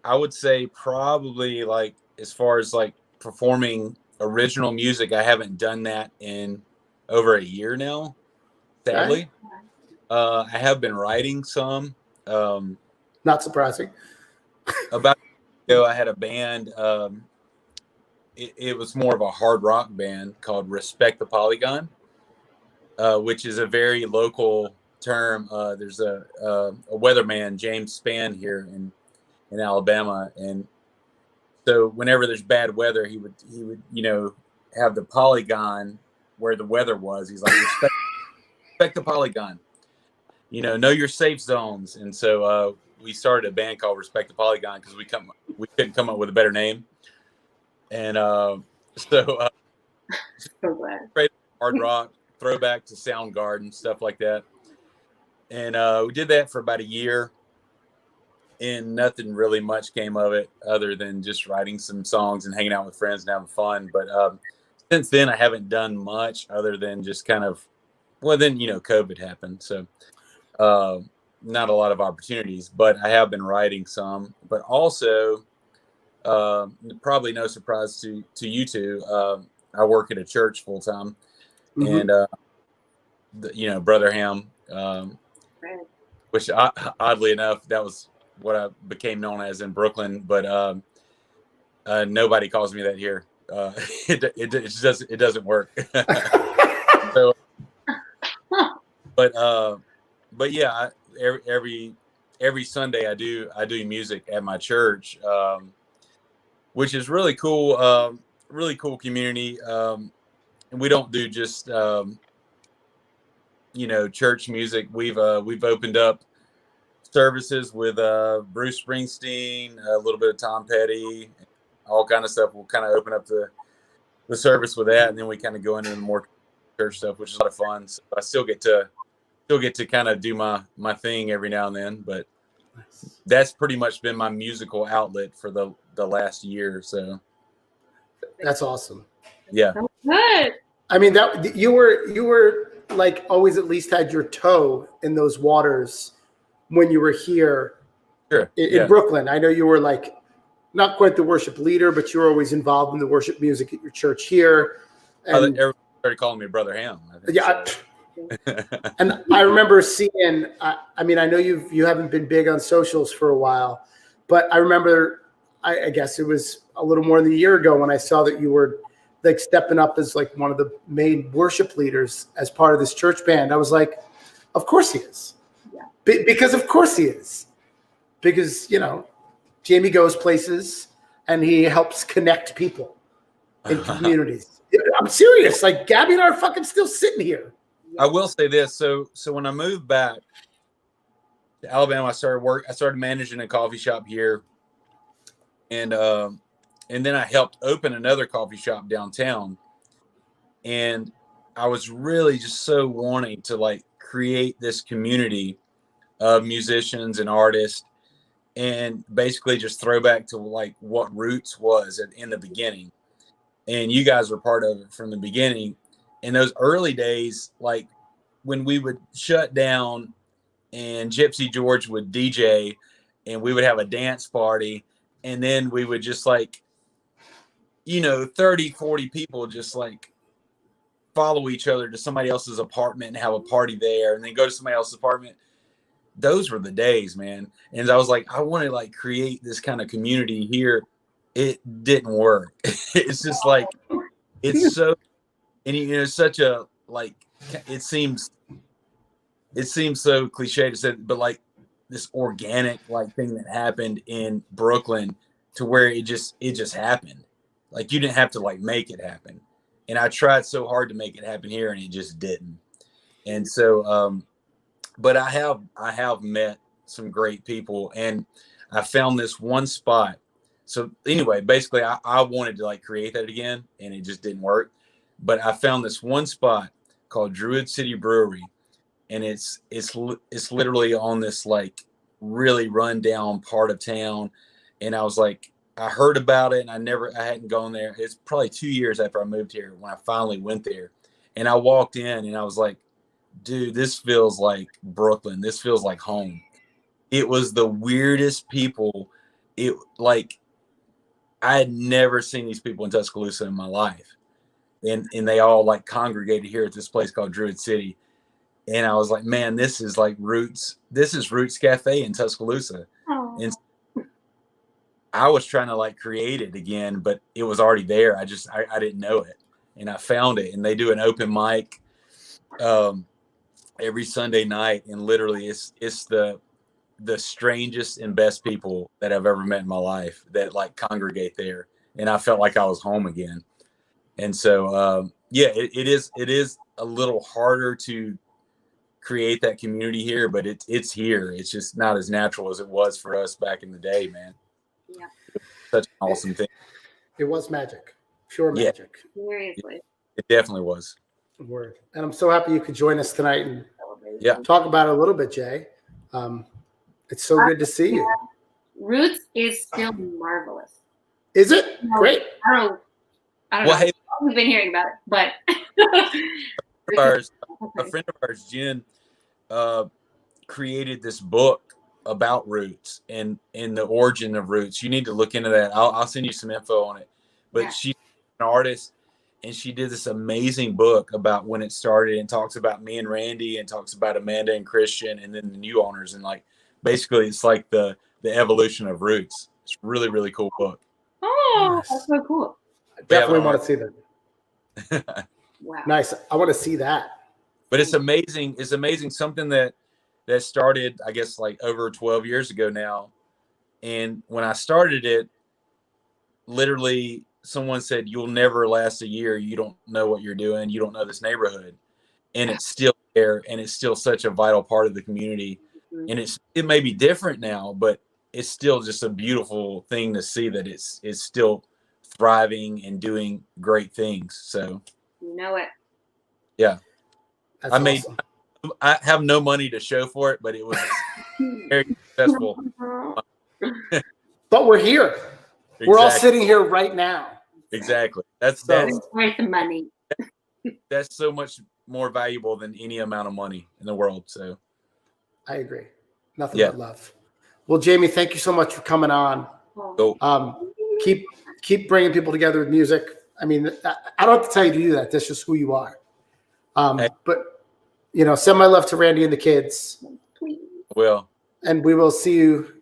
C: I would say probably like as far as like performing original music, I haven't done that in over a year now, sadly. Okay. I have been writing some.
A: Not surprising.
C: About a year ago, I had a band. It was more of a hard rock band called Respect the Polygon, which is a very local term. There's a weatherman, James Spann, here in Alabama, and so whenever there's bad weather, he would have the polygon where the weather was. He's like, respect. respect the polygon. You know your safe zones. And so we started a band called Respect the Polygon because we couldn't come up with a better name. And so
B: So glad.
C: straight hard rock, throwback to Soundgarden, stuff like that. And we did that for about a year, and nothing really much came of it other than just writing some songs and hanging out with friends and having fun. But since then, I haven't done much other than just kind of, well, then, COVID happened. So not a lot of opportunities, but I have been writing some. But also, probably no surprise to you two, I work at a church full time.
A: Mm-hmm.
C: And, Brother Ham,
B: Right.
C: which oddly enough, that was what I became known as in Brooklyn, but nobody calls me that here. It doesn't work. So, but yeah, every Sunday I do music at my church, which is really cool. Really cool community. And we don't do just church music. We've opened up services with Bruce Springsteen, a little bit of Tom Petty, all kind of stuff. We'll kind of open up the service with that, and then we kind of go into the more church stuff, which is a lot of fun. So I still get to kind of do my thing every now and then, but that's pretty much been my musical outlet for the last year or so.
A: That's awesome.
C: Yeah.
B: So good.
A: I mean, that you were like always at least had your toe in those waters when you were here
C: Sure.
A: in Brooklyn. I know you were like not quite the worship leader, but you were always involved in the worship music at your church here. And
C: everybody started calling me Brother Ham. I think,
A: yeah.
C: so.
A: And I remember seeing, I mean, I know you haven't been big on socials for a while, but I remember, I guess it was a little more than a year ago when I saw that you were like stepping up as like one of the main worship leaders as part of this church band. I was like, of course he is.
B: Yeah.
A: Because of course he is. Because, Jamie goes places and he helps connect people in communities. I'm serious. Like Gabby and I are fucking still sitting here.
C: I will say this. So when I moved back to Alabama, I started managing a coffee shop here, and then I helped open another coffee shop downtown. And I was really just so wanting to like create this community of musicians and artists, and basically just throw back to like what Roots was in the beginning. And you guys were part of it from the beginning. In those early days, like when we would shut down and Gypsy George would DJ and we would have a dance party, and then we would just like, 30, 40 people just like follow each other to somebody else's apartment and have a party there, and then go to somebody else's apartment. Those were the days, man. And I was like, I want to like create this kind of community here. It didn't work. It's just like, it's so, and such a, like, it seems so cliche to say, but like this organic like thing that happened in Brooklyn to where it just happened. Like you didn't have to like make it happen. And I tried so hard to make it happen here and it just didn't. And so, but I have met some great people, and I found this one spot. So anyway, basically I wanted to like create that again, and it just didn't work. But I found this one spot called Druid City Brewery, and it's literally on this like really run down part of town. And I was like, I heard about it, and I hadn't gone there. It's probably 2 years after I moved here when I finally went there. And I walked in and I was like, dude, this feels like Brooklyn. This feels like home. It was the weirdest people. It like, I had never seen these people in Tuscaloosa in my life. And they all like congregated here at this place called Druid City. And I was like, man, this is like Roots. This is Roots Cafe in Tuscaloosa.
B: Aww.
C: And I was trying to like create it again, but it was already there. I didn't know it. And I found it, and they do an open mic every Sunday night. And literally it's the strangest and best people that I've ever met in my life that like congregate there. And I felt like I was home again. And so, it is a little harder to create that community here, but it's here. It's just not as natural as it was for us back in the day, man.
B: Yeah.
C: Such an awesome thing.
A: It was magic, pure
C: Yeah.
A: magic.
B: Seriously.
C: It definitely was.
A: Word. And I'm so happy you could join us tonight and
C: Yeah.
A: talk about it a little bit, Jay. It's so good to see you.
B: Roots is still marvelous.
A: Is it? Great.
B: I don't
C: Well,
B: know.
C: hey,
B: We've been hearing about it, but
C: a friend of ours, Jen, created this book about roots and the origin of roots. You need to look into that. I'll send you some info on it. But
B: Yeah.
C: she's an artist, and she did this amazing book about when it started, and talks about me and Randy, and talks about Amanda and Christian, and then the new owners, and like basically it's like the evolution of roots. It's a really, really cool book.
B: oh,
A: Nice.
B: that's so cool.
A: I definitely want to see that.
B: Wow.
A: Nice. I want to see that.
C: But it's amazing. It's amazing. Something that started, I guess, like over 12 years ago now. And when I started it, literally someone said, "You'll never last a year. You don't know what you're doing. You don't know this neighborhood." And it's still there, and it's still such a vital part of the community.
B: Mhm.
C: And it may be different now, but it's still just a beautiful thing to see that it's still thriving and doing great things. So
B: You know it.
C: yeah.
A: That's
C: I made
A: awesome.
C: I have no money to show for it, but it was very successful.
A: But we're here. We're all
C: Exactly.
A: sitting here right now.
C: Exactly. That's
B: It's worth the money.
C: that's so much more valuable than any amount of money in the world. So
A: I agree. Nothing
C: Yeah.
A: but love. Well, Jamie, thank you so much for coming on.
C: go.
A: Keep bringing people together with music. I mean, I don't have to tell you to do that. That's just who you are. But send my love to Randy and the kids,
C: Well,
A: and we will see you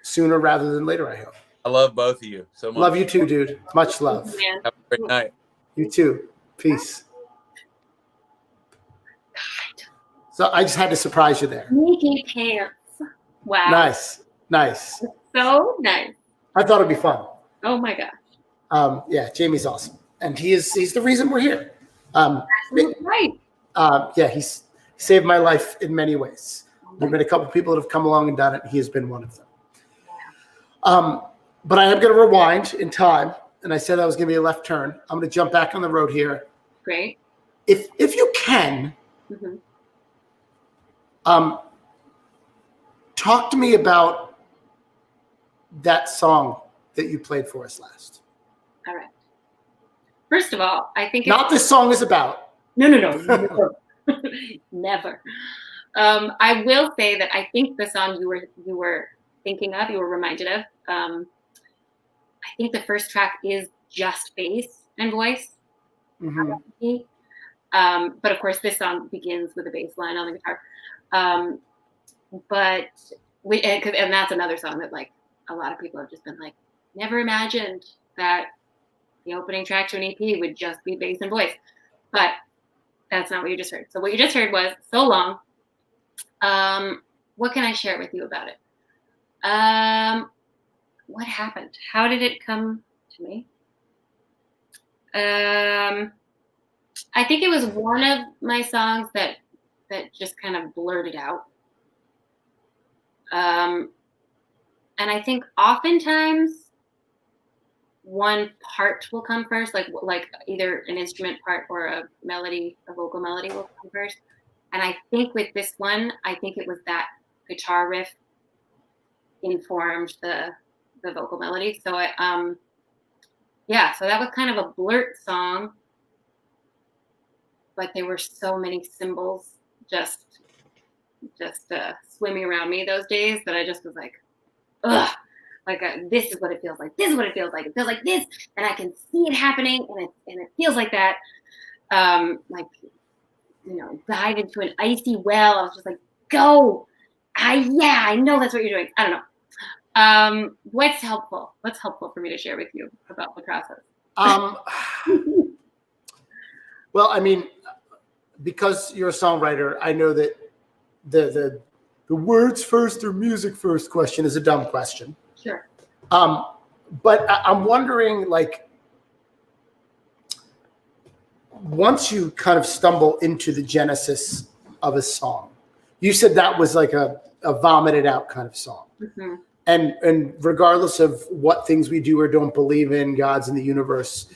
A: sooner rather than later, I hope.
C: I love both of you so much.
A: Love you too, dude. Much love.
B: Man.
C: Have a great night.
A: You too. Peace. So I just had to surprise you there.
B: Sneaky pants. Wow.
A: Nice.
B: So nice.
A: I thought it'd be fun.
B: Oh my gosh.
A: Yeah, Jamie's awesome. And he's the reason we're here.
B: Absolutely right.
A: He's saved my life in many ways. There've been a couple people that have come along and done it. He has been one of them. But I am going to rewind in time, and I said I was going to be a left turn. I'm going to jump back on the road here.
B: Great.
A: If you can,
B: Mhm.
A: talk to me about that song that you played for us last.
B: All right. First of all, I think
A: Not this song is about.
B: No. Never. I will say that I think the song you were thinking of, you were reminded of. I think the first track is just bass and voice.
A: Mhm.
B: But of course, this song begins with a bass line on the guitar. And that's another song that like a lot of people have just been like, never imagined that the opening track to an EP would just be bass and voice. But that's not what you just heard. So what you just heard was So Long. What can I share with you about it? What happened? How did it come to me? I think it was one of my songs that just kind of blurted out. And I think oftentimes one part will come first, like either an instrument part or a vocal melody will come first. And I think with this one, I think it was that guitar riff informed the vocal melody. So so that was kind of a blurt song, but there were so many cymbals just swimming around me those days that I just was like, ugh. This is what it feels like. This is what it feels like. It feels like this, and I can see it happening, and it feels like that. Dive into an icy well. I was just like, go. I know that's what you're doing. I don't know. What's helpful? What's helpful for me to share with you about the process?
A: Well, I mean, because you're a songwriter, I know that the words first or music first question is a dumb question.
B: Sure.
A: But I'm wondering, like, once you kind of stumble into the genesis of a song, you said that was like a vomited out kind of song.
B: Mm-hmm.
A: And regardless of what things we do or don't believe in, gods in the universe,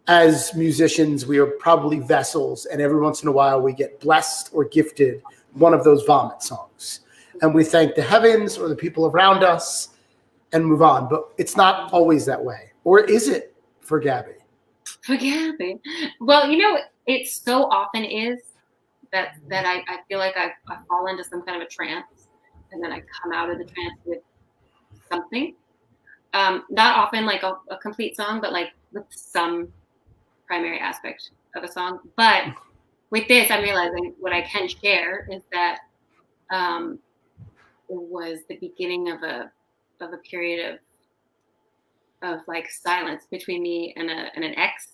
A: as musicians, we are probably vessels. And every once in a while we get blessed or gifted one of those vomit songs. And we thank the heavens or the people around us and move on. But it's not always that way. Or is it for Gabby?
B: For Gabby. Well, you know, it so often is that I feel like I fall into some kind of a trance, and then I come out of the trance with something. Not often like a complete song, but like with some primary aspect of a song. But with this, I'm realizing what I can share is that it was the beginning of a period of like silence between me and an ex.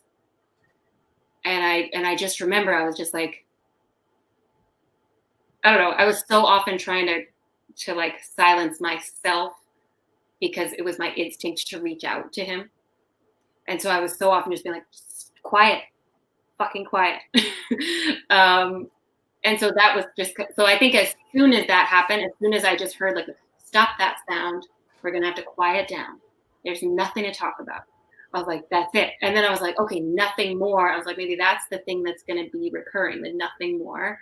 B: And I just remember I was just like, I don't know, I was so often trying to like silence myself because it was my instinct to reach out to him. And so I was so often just being like, quiet, fucking quiet. And so that was just, so I think as soon as that happened, as soon as I just heard like, stop that sound, we're going to have to quiet down. There's nothing to talk about. I was like, that's it. And then I was like, okay, nothing more. I was like, maybe that's the thing that's going to be recurring, the nothing more.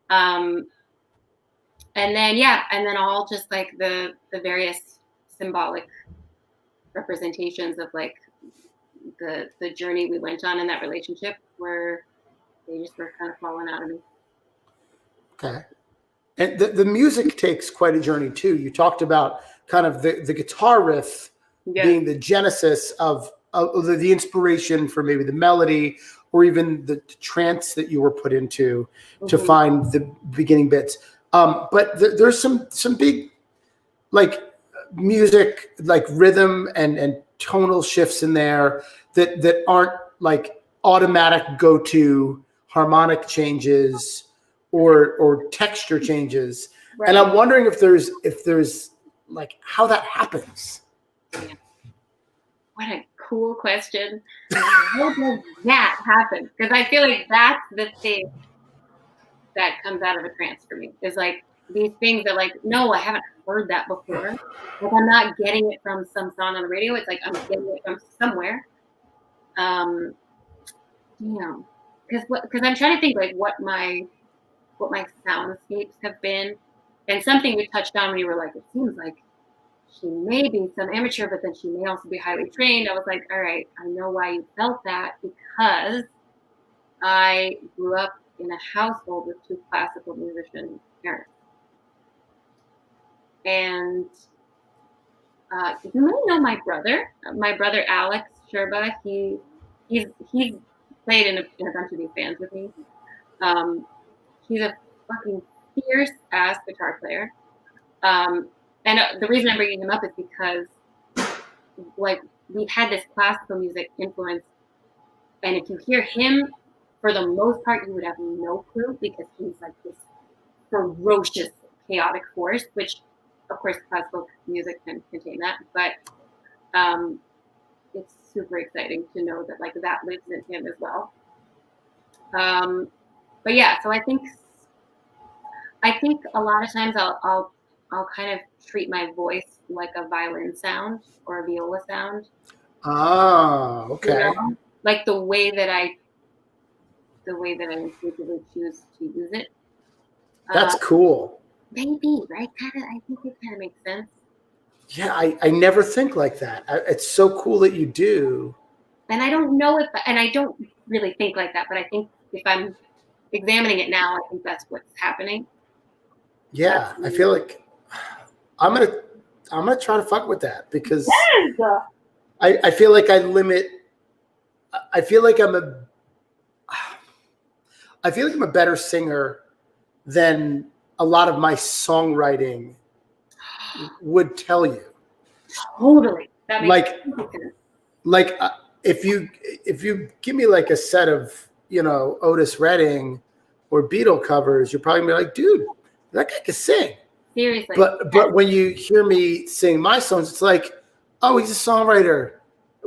B: And then, yeah. And then all just like the various symbolic representations of like the journey we went on in that relationship where they just were kind of falling out of me.
A: Okay. And the music takes quite a journey too. You talked about kind of the guitar riff being the genesis of the inspiration for maybe the melody or even the trance that you were put into to find the beginning bits. But there's some big like music, like rhythm and tonal shifts in there that aren't like automatic go-to harmonic changes or texture changes. Right. And I'm wondering if there's like how that happens.
B: Yeah. What a cool question. How does that happen? Because I feel like that's the thing that comes out of a trance for me is like these things that like, no, I haven't heard that before. Like I'm not getting it from some song on the radio. It's like I'm getting it from somewhere. Because I'm trying to think like what my soundscapes have been. And something we touched on when you were like, it seems like she may be some amateur, but then she may also be highly trained. I was like, all right, I know why you felt that because I grew up in a household with two classical musician parents. And you may know my brother Alex Sherba. He's played in a bunch of these bands with me. He's a fucking fierce ass guitar player. And the reason I'm bringing him up is because, like, we've had this classical music influence, and if you hear him, for the most part, you would have no clue because he's like this ferocious, chaotic force, which, of course, classical music can contain that. But it's super exciting to know that like that lives in him as well. But yeah, so I think a lot of times I'll kind of treat my voice like a violin sound or a viola sound.
A: Oh, okay.
B: You know? Like the way that I intuitively choose to use it.
A: That's cool.
B: Maybe, right? I think it kind of makes sense.
A: Yeah, I never think like that. It's so cool that you do.
B: And I don't know and I don't really think like that, but I think if I'm examining it now, I think that's what's happening.
A: Yeah, I feel like I'm gonna try to fuck with that because I feel like I limit. I feel like I'm a better singer than a lot of my songwriting would tell you.
B: Totally. That makes
A: like if you give me like a set of Otis Redding or Beatle covers, you're probably gonna be like, dude, that guy can sing.
B: Seriously.
A: But when you hear me sing my songs, it's like, oh, he's a songwriter.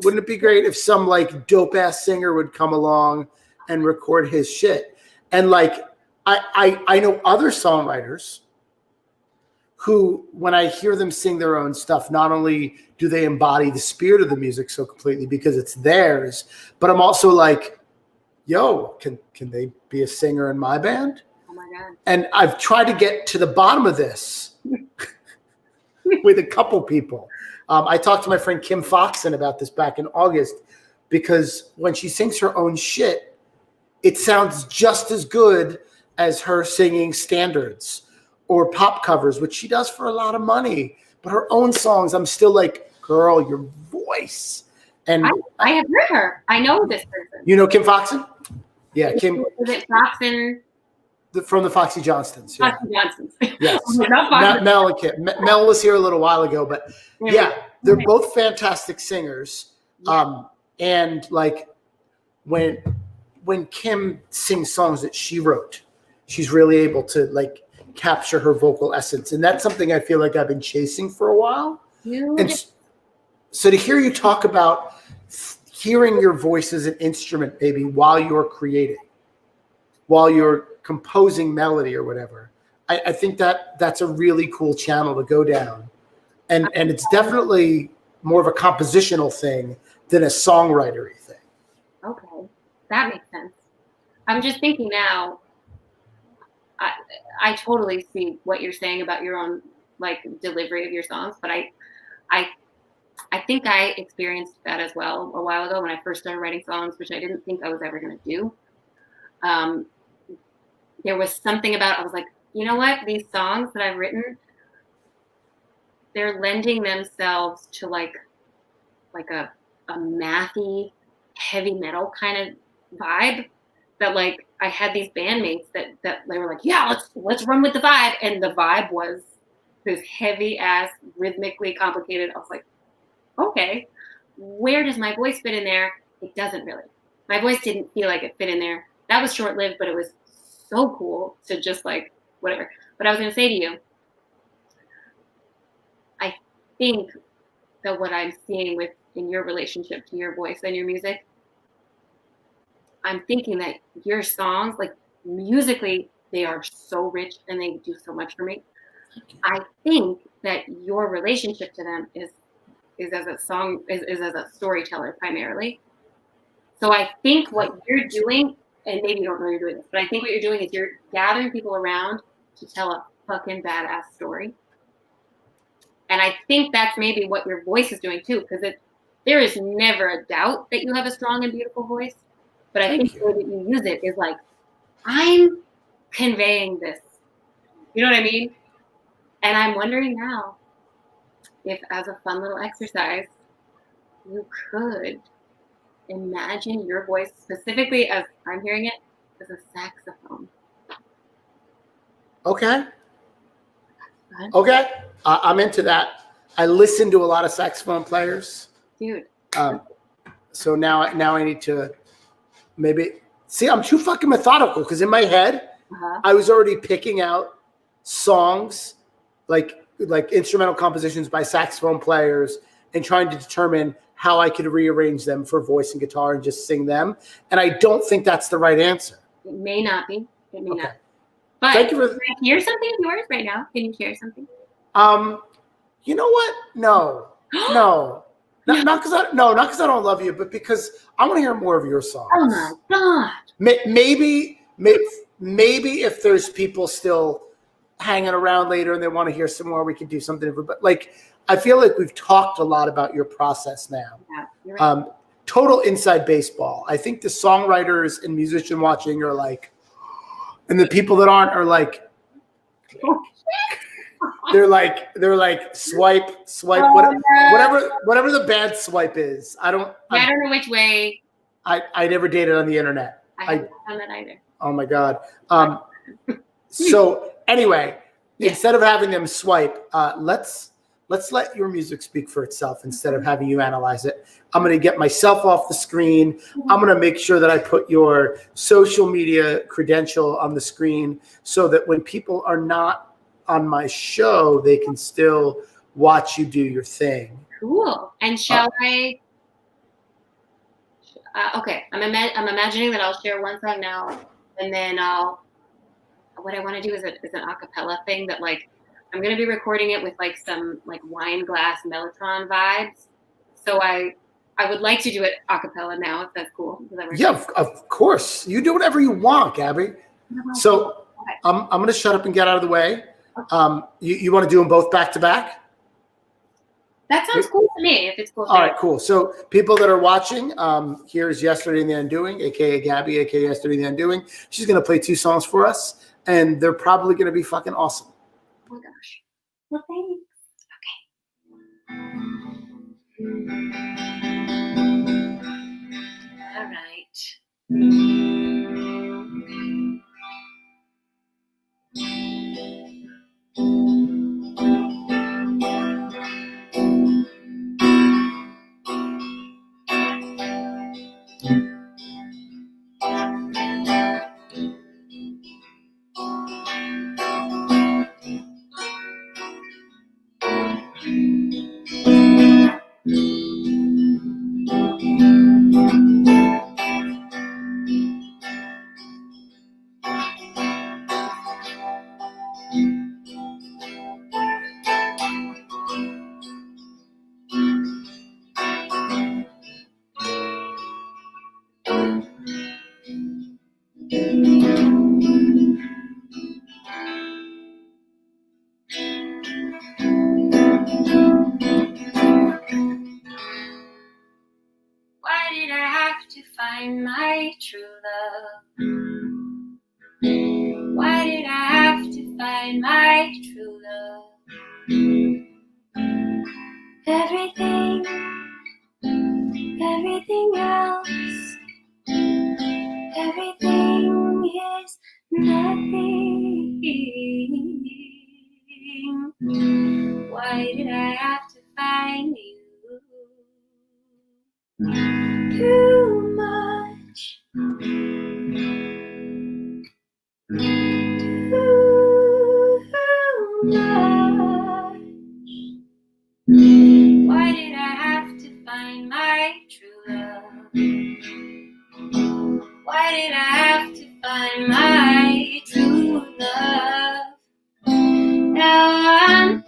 A: Wouldn't it be great if some like dope ass singer would come along and record his shit? And like, I know other songwriters who, when I hear them sing their own stuff, not only do they embody the spirit of the music so completely because it's theirs, but I'm also like, yo, can they be a singer in my band?
B: Oh my God.
A: And I've tried to get to the bottom of this with a couple people. I talked to my friend Kim Foxon about this back in August because when she sings her own shit, it sounds just as good as her singing standards or pop covers, which she does for a lot of money. But her own songs, I'm still like, girl, your voice. And
B: I have heard her. I know this person.
A: you know Kim Foxon? Yeah, Kim.
B: Is it Foxon?
A: From the Foxy Johnstons. Yeah.
B: Foxy Johnsons.
A: Yes.
B: Not Foxy.
A: Mel and Kim. Mel was here a little while ago, but yeah, they're both fantastic singers. And like when Kim sings songs that she wrote, she's really able to like capture her vocal essence. And that's something I feel like I've been chasing for a while. And so to hear you talk about hearing your voice as an instrument, maybe while you're creating, while you're composing melody or whatever, I think that's a really cool channel to go down. And it's definitely more of a compositional thing than a songwritery thing.
B: Okay, that makes sense. I'm just thinking now, I totally see what you're saying about your own like delivery of your songs, but I think I experienced that as well a while ago when I first started writing songs, which I didn't think I was ever going to do. There was something about, I was like, you know what? These songs that I've written, they're lending themselves to like a mathy, heavy metal kind of vibe that like I had these bandmates that they were like, yeah, let's run with the vibe. And the vibe was this heavy ass, rhythmically complicated. I was like, okay, where does my voice fit in there? It doesn't really. My voice didn't feel like it fit in there. That was short-lived, but it was so cool to just like, whatever. But I was going to say to you, I think that what I'm seeing in your relationship to your voice and your music, I'm thinking that your songs, like musically, they are so rich and they do so much for me. I think that your relationship to them is as a storyteller primarily. So I think what you're doing, and maybe you don't know you're doing this, but I think what you're doing is you're gathering people around to tell a fucking badass story. And I think that's maybe what your voice is doing too, because there is never a doubt that you have a strong and beautiful voice. But I think the way that you use it is like, I'm conveying this. You know what I mean? And I'm wondering now if, as a fun little exercise, you could imagine your voice, specifically as I'm hearing it, as a saxophone.
A: Okay. Okay. I'm into that. I listen to a lot of saxophone players.
B: Dude.
A: So now I need to maybe see. I'm too fucking methodical because in my head, I was already picking out songs like instrumental compositions by saxophone players and trying to determine how I could rearrange them for voice and guitar and just sing them. And I don't think that's the right answer.
B: It may not be. It may not.
A: But thank you for.
B: Can I hear something of yours right now? Can you share something?
A: You know what? No. Not because I don't love you, but because I want to hear more of your songs.
B: Oh my God.
A: Maybe if there's people still hanging around later and they want to hear some more, we could do something different. But like, I feel like we've talked a lot about your process now.
B: Yeah, you're right.
A: Total inside baseball. I think the songwriters and musician watching are like, and the people that aren't are like, they're like swipe, whatever the bad swipe is. I don't
B: know which way.
A: I never dated on the internet.
B: I haven't done that either.
A: Oh my God. So anyway, instead of having them swipe, let's let your music speak for itself instead of having you analyze it. I'm going to get myself off the screen. I'm going to make sure that I put your social media credential on the screen so that when people are not on my show, they can still watch you do your thing.
B: Cool. And shall I? Okay. I'm imagining that I'll share one song now, and then I'll what I want to do is an acapella thing that like I'm going to be recording it with like some like wine glass Mellotron vibes. So I would like to do it acapella now if that's cool.
A: Yeah, of course. You do whatever you want, Gabby. So I'm going to shut up and get out of the way. You want to do them both back to back?
B: That sounds cool to me. If it's cool.
A: All right, cool. So people that are watching, here's Yesterday in the Undoing, aka Gabby, aka Yesterday in the Undoing. She's going to play 2 songs for us, and they're probably going to be fucking awesome.
B: Oh my gosh. Well, thanks. Okay. All right. Why did I have to find my true love? Why did I have to find my true love? Everything else, everything is nothing. Why did I have to find you? Too much. Too much. Why did I have to find my true love? Why did I have to find my true love? Now I'm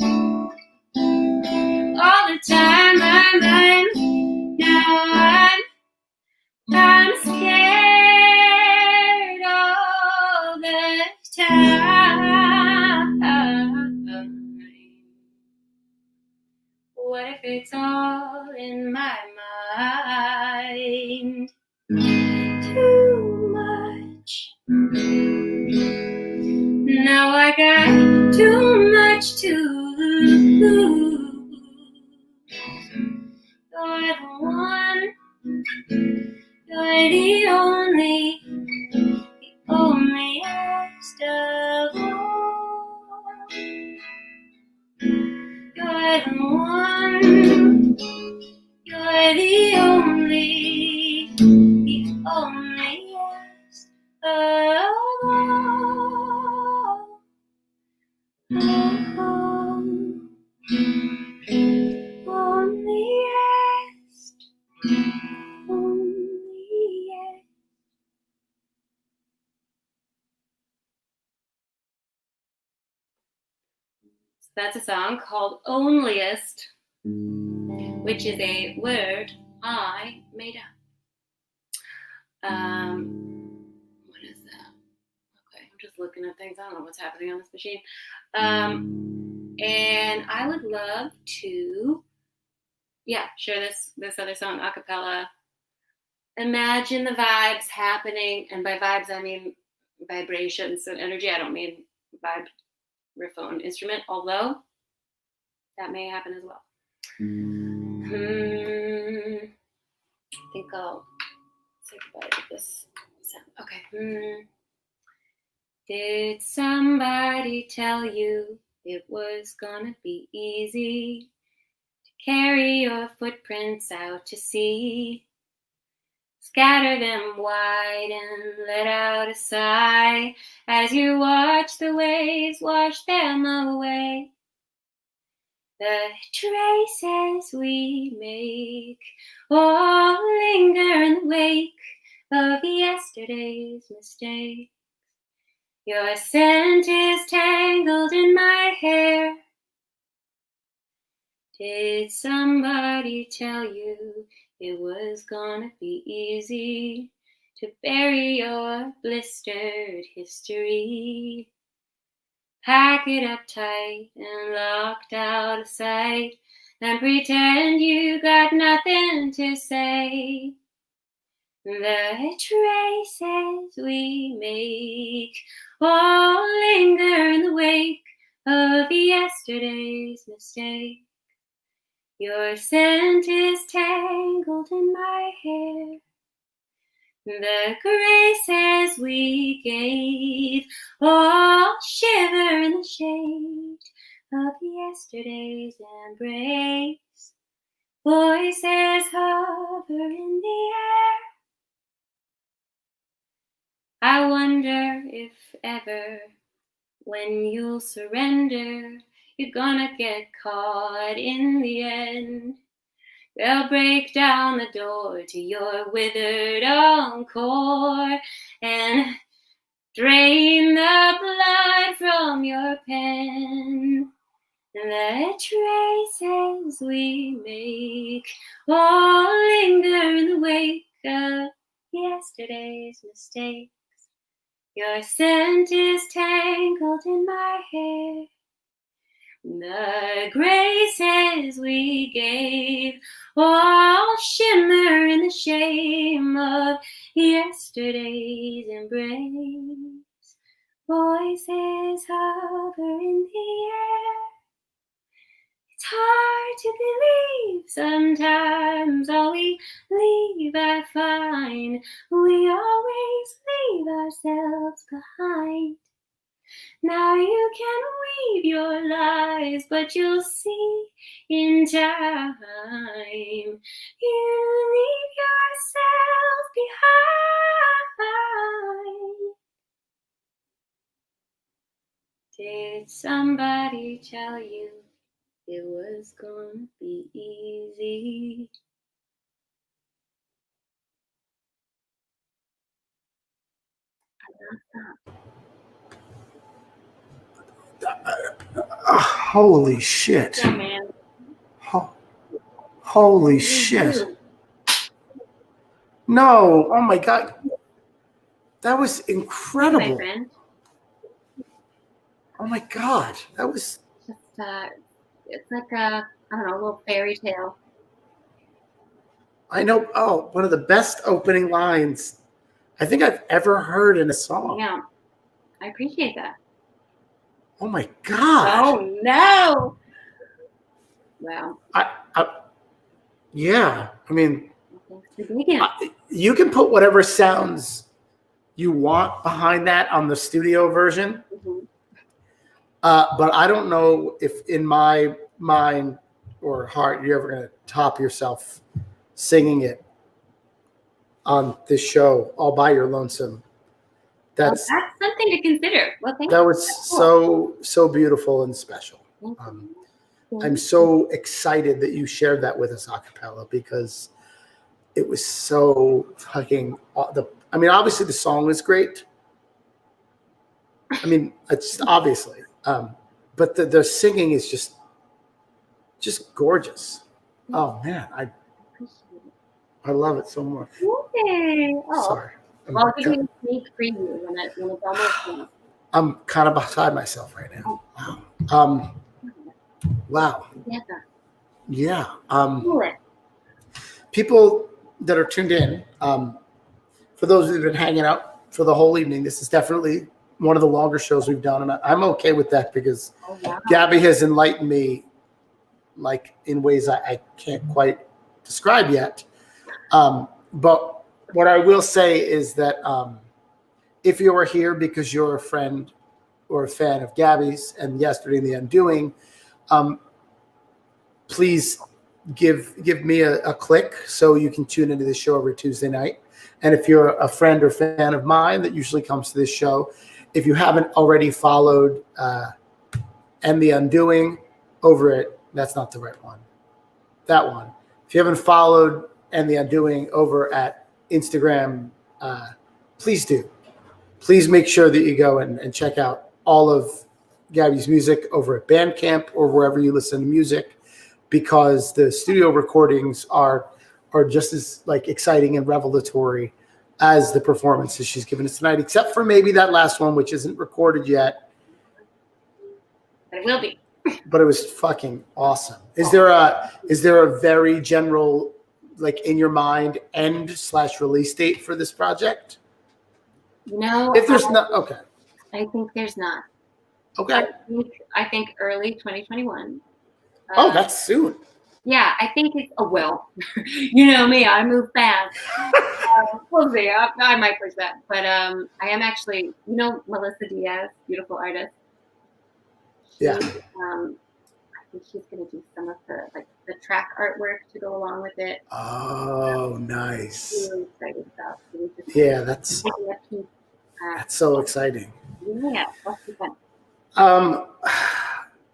B: all the time I'm scared all the time. What if it's all in my mind? Too much. Now I got too much to lose. You're the one, you're the onlyest of all. You're the one, you're the onlyest of all. Onlyest. So that's a song called Onlyest, which is a word I made up. What is that? Okay, I'm just looking at things. I don't know what's happening on this machine. And I would love to, share this other song a cappella. Imagine the vibes happening, and by vibes I mean vibrations and energy. I don't mean vibraphone instrument, although that may happen as well. I think I'll say goodbye to this sound. Okay. Did somebody tell you it was gonna be easy to carry your footprints out to sea? Scatter them wide and let out a sigh as you watch the waves wash them away. The traces we make all linger in the wake of yesterday's mistakes. Your scent is tangled in my hair. Did somebody tell you it was gonna be easy to bury your blistered history? Pack it up tight and locked out of sight, and pretend you got nothing to say. The traces we make all linger in the wake of yesterday's mistake. Your scent is tangled in my hair. The graces we gave all shiver in the shade of yesterday's embrace. Voices hover in the air. I wonder if ever, when you'll surrender, you're gonna get caught in the end. They'll break down the door to your withered encore and drain the blood from your pen. The traces we make all linger in the wake of yesterday's mistakes. Your scent is tangled in my hair. The graces we gave all shimmer in the shame of yesterday's embrace. Voices hover in the air. It's hard to believe sometimes all we leave I find. We always leave ourselves behind. Now you can weave your lies, but you'll see in time. You leave yourself behind. Did somebody tell you it was gonna be easy?
A: Holy shit.
B: Yeah, man.
A: Holy shit. No. Oh my God. That was incredible.
B: Hey, my friend.
A: Oh my God. That was
B: Just, it's like a, I don't know, a little fairy tale.
A: I know. Oh, one of the best opening lines I think I've ever heard in a song.
B: Yeah, I appreciate that.
A: Oh my God.
B: Oh no! Wow.
A: Yeah. I mean,
B: Thanks for digging.
A: you can put whatever sounds you want behind that on the studio version.
B: Mm-hmm.
A: But I don't know if in my mind or heart you're ever going to top yourself singing it on this show all by your lonesome. That's
B: something to consider. Well, thank
A: that
B: you.
A: was
B: That's cool.
A: so beautiful and special.
B: Thank you.
A: I'm so excited that you shared that with us a cappella because it was so fucking. I mean, obviously the song was great. I mean, it's obviously, but the singing is just gorgeous. Oh man, I love it so much.
B: Okay. Oh.
A: Sorry.
B: Well, I'll give you a sneak preview when it's almost done.
A: I'm kind of beside myself right now. Wow. Wow. Yeah. People that are tuned in, for those who've been hanging out for the whole evening, this is definitely one of the longer shows we've done, and I'm okay with that because Gabby has enlightened me, like in ways I can't quite describe yet. But what I will say is that if you are here because you're a friend or a fan of Gabby's and Yesterday in the Undoing, please give me a click so you can tune into this show every Tuesday night. And if you're a friend or fan of mine that usually comes to this show, if you haven't already followed and the Undoing over at, that's not the right one, that one. If you haven't followed and the Undoing over at Instagram, please do. please make sure that you go and check out all of Gabby's music over at Bandcamp or wherever you listen to music, because the studio recordings are just as like exciting and revelatory as the performances she's given us tonight, except for maybe that last one, which isn't recorded yet.
B: But it will be.
A: But it was fucking awesome. Is there a very general, like in your mind, end/release date for this project?
B: No.
A: If there's not, okay.
B: I think there's not.
A: Okay.
B: I think early 2021.
A: Oh, that's soon.
B: Yeah, I think it's, well, you know me, I move fast. We'll see, I might push that. But I am actually, Melissa Diaz, beautiful artist.
A: Yeah.
B: I think she's going to do some of the track artwork to go along with it.
A: Oh, nice.
B: Really excited stuff.
A: Yeah, that's so exciting.
B: Yeah, that's fun.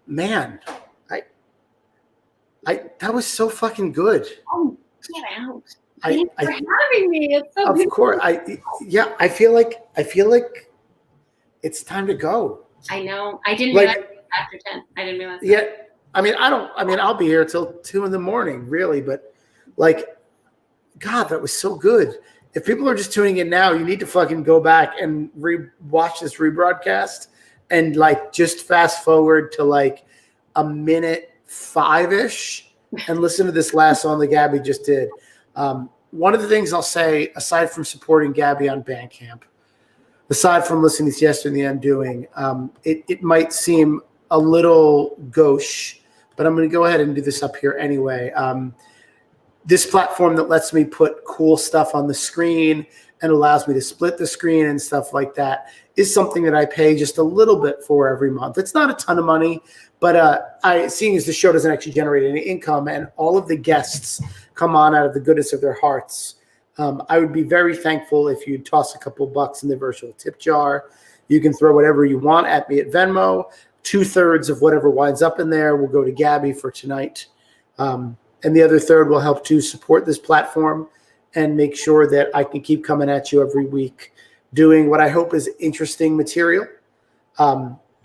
A: Man, that was so fucking good.
B: Oh, get out! Thanks for having me. It's so
A: of
B: beautiful.
A: Course, I feel like it's time to go.
B: I know. I didn't realize it was after 10. I didn't realize.
A: Yeah, I'll be here till 2 a.m, really. But like, God, that was so good. If people are just tuning in now, you need to fucking go back and watch this rebroadcast and like just fast forward to like a minute 5-ish and listen to this last song that Gabby just did. One of the things I'll say, aside from supporting Gabby on Bandcamp, aside from listening to Yesterday in the Undoing, it might seem a little gauche, but I'm going to go ahead and do this up here anyway. This platform that lets me put cool stuff on the screen and allows me to split the screen and stuff like that is something that I pay just a little bit for every month. It's not a ton of money, but seeing as the show doesn't actually generate any income and all of the guests come on out of the goodness of their hearts, I would be very thankful if you'd toss a couple bucks in the virtual tip jar. You can throw whatever you want at me at Venmo. 2/3 of whatever winds up in there will go to Gabby for tonight. And the other third will help to support this platform and make sure that I can keep coming at you every week doing what I hope is interesting material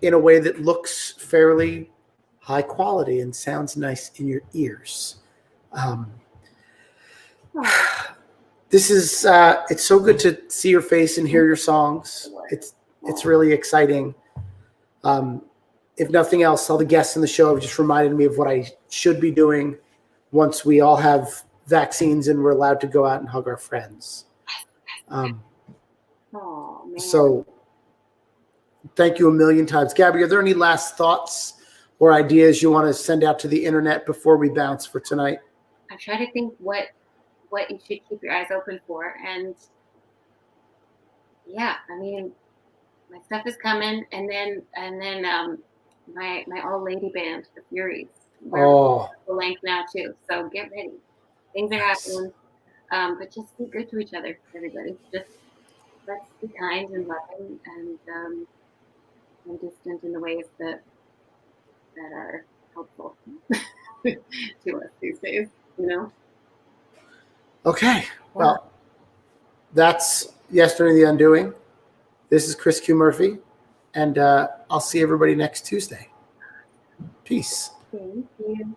A: in a way that looks fairly high quality and sounds nice in your ears. This is it's so good to see your face and hear your songs. It's really exciting. If nothing else, all the guests in the show have just reminded me of what I should be doing once we all have vaccines and we're allowed to go out and hug our friends. So thank you a million times. Gabby, are there any last thoughts or ideas you want to send out to the internet before we bounce for tonight?
B: I'm trying to think what you should keep your eyes open for. And yeah, I mean, my stuff is coming. And then my all lady band, the Furies. We're the length now too. So get ready. Things are happening. But just be good to each other, everybody. Just let's be kind and loving and distant in the ways that are helpful to us these days, Okay.
A: Well, that's Yesterday in the Undoing. This is Chris Q. Murphy, and I'll see everybody next Tuesday. Peace.
B: Thank you.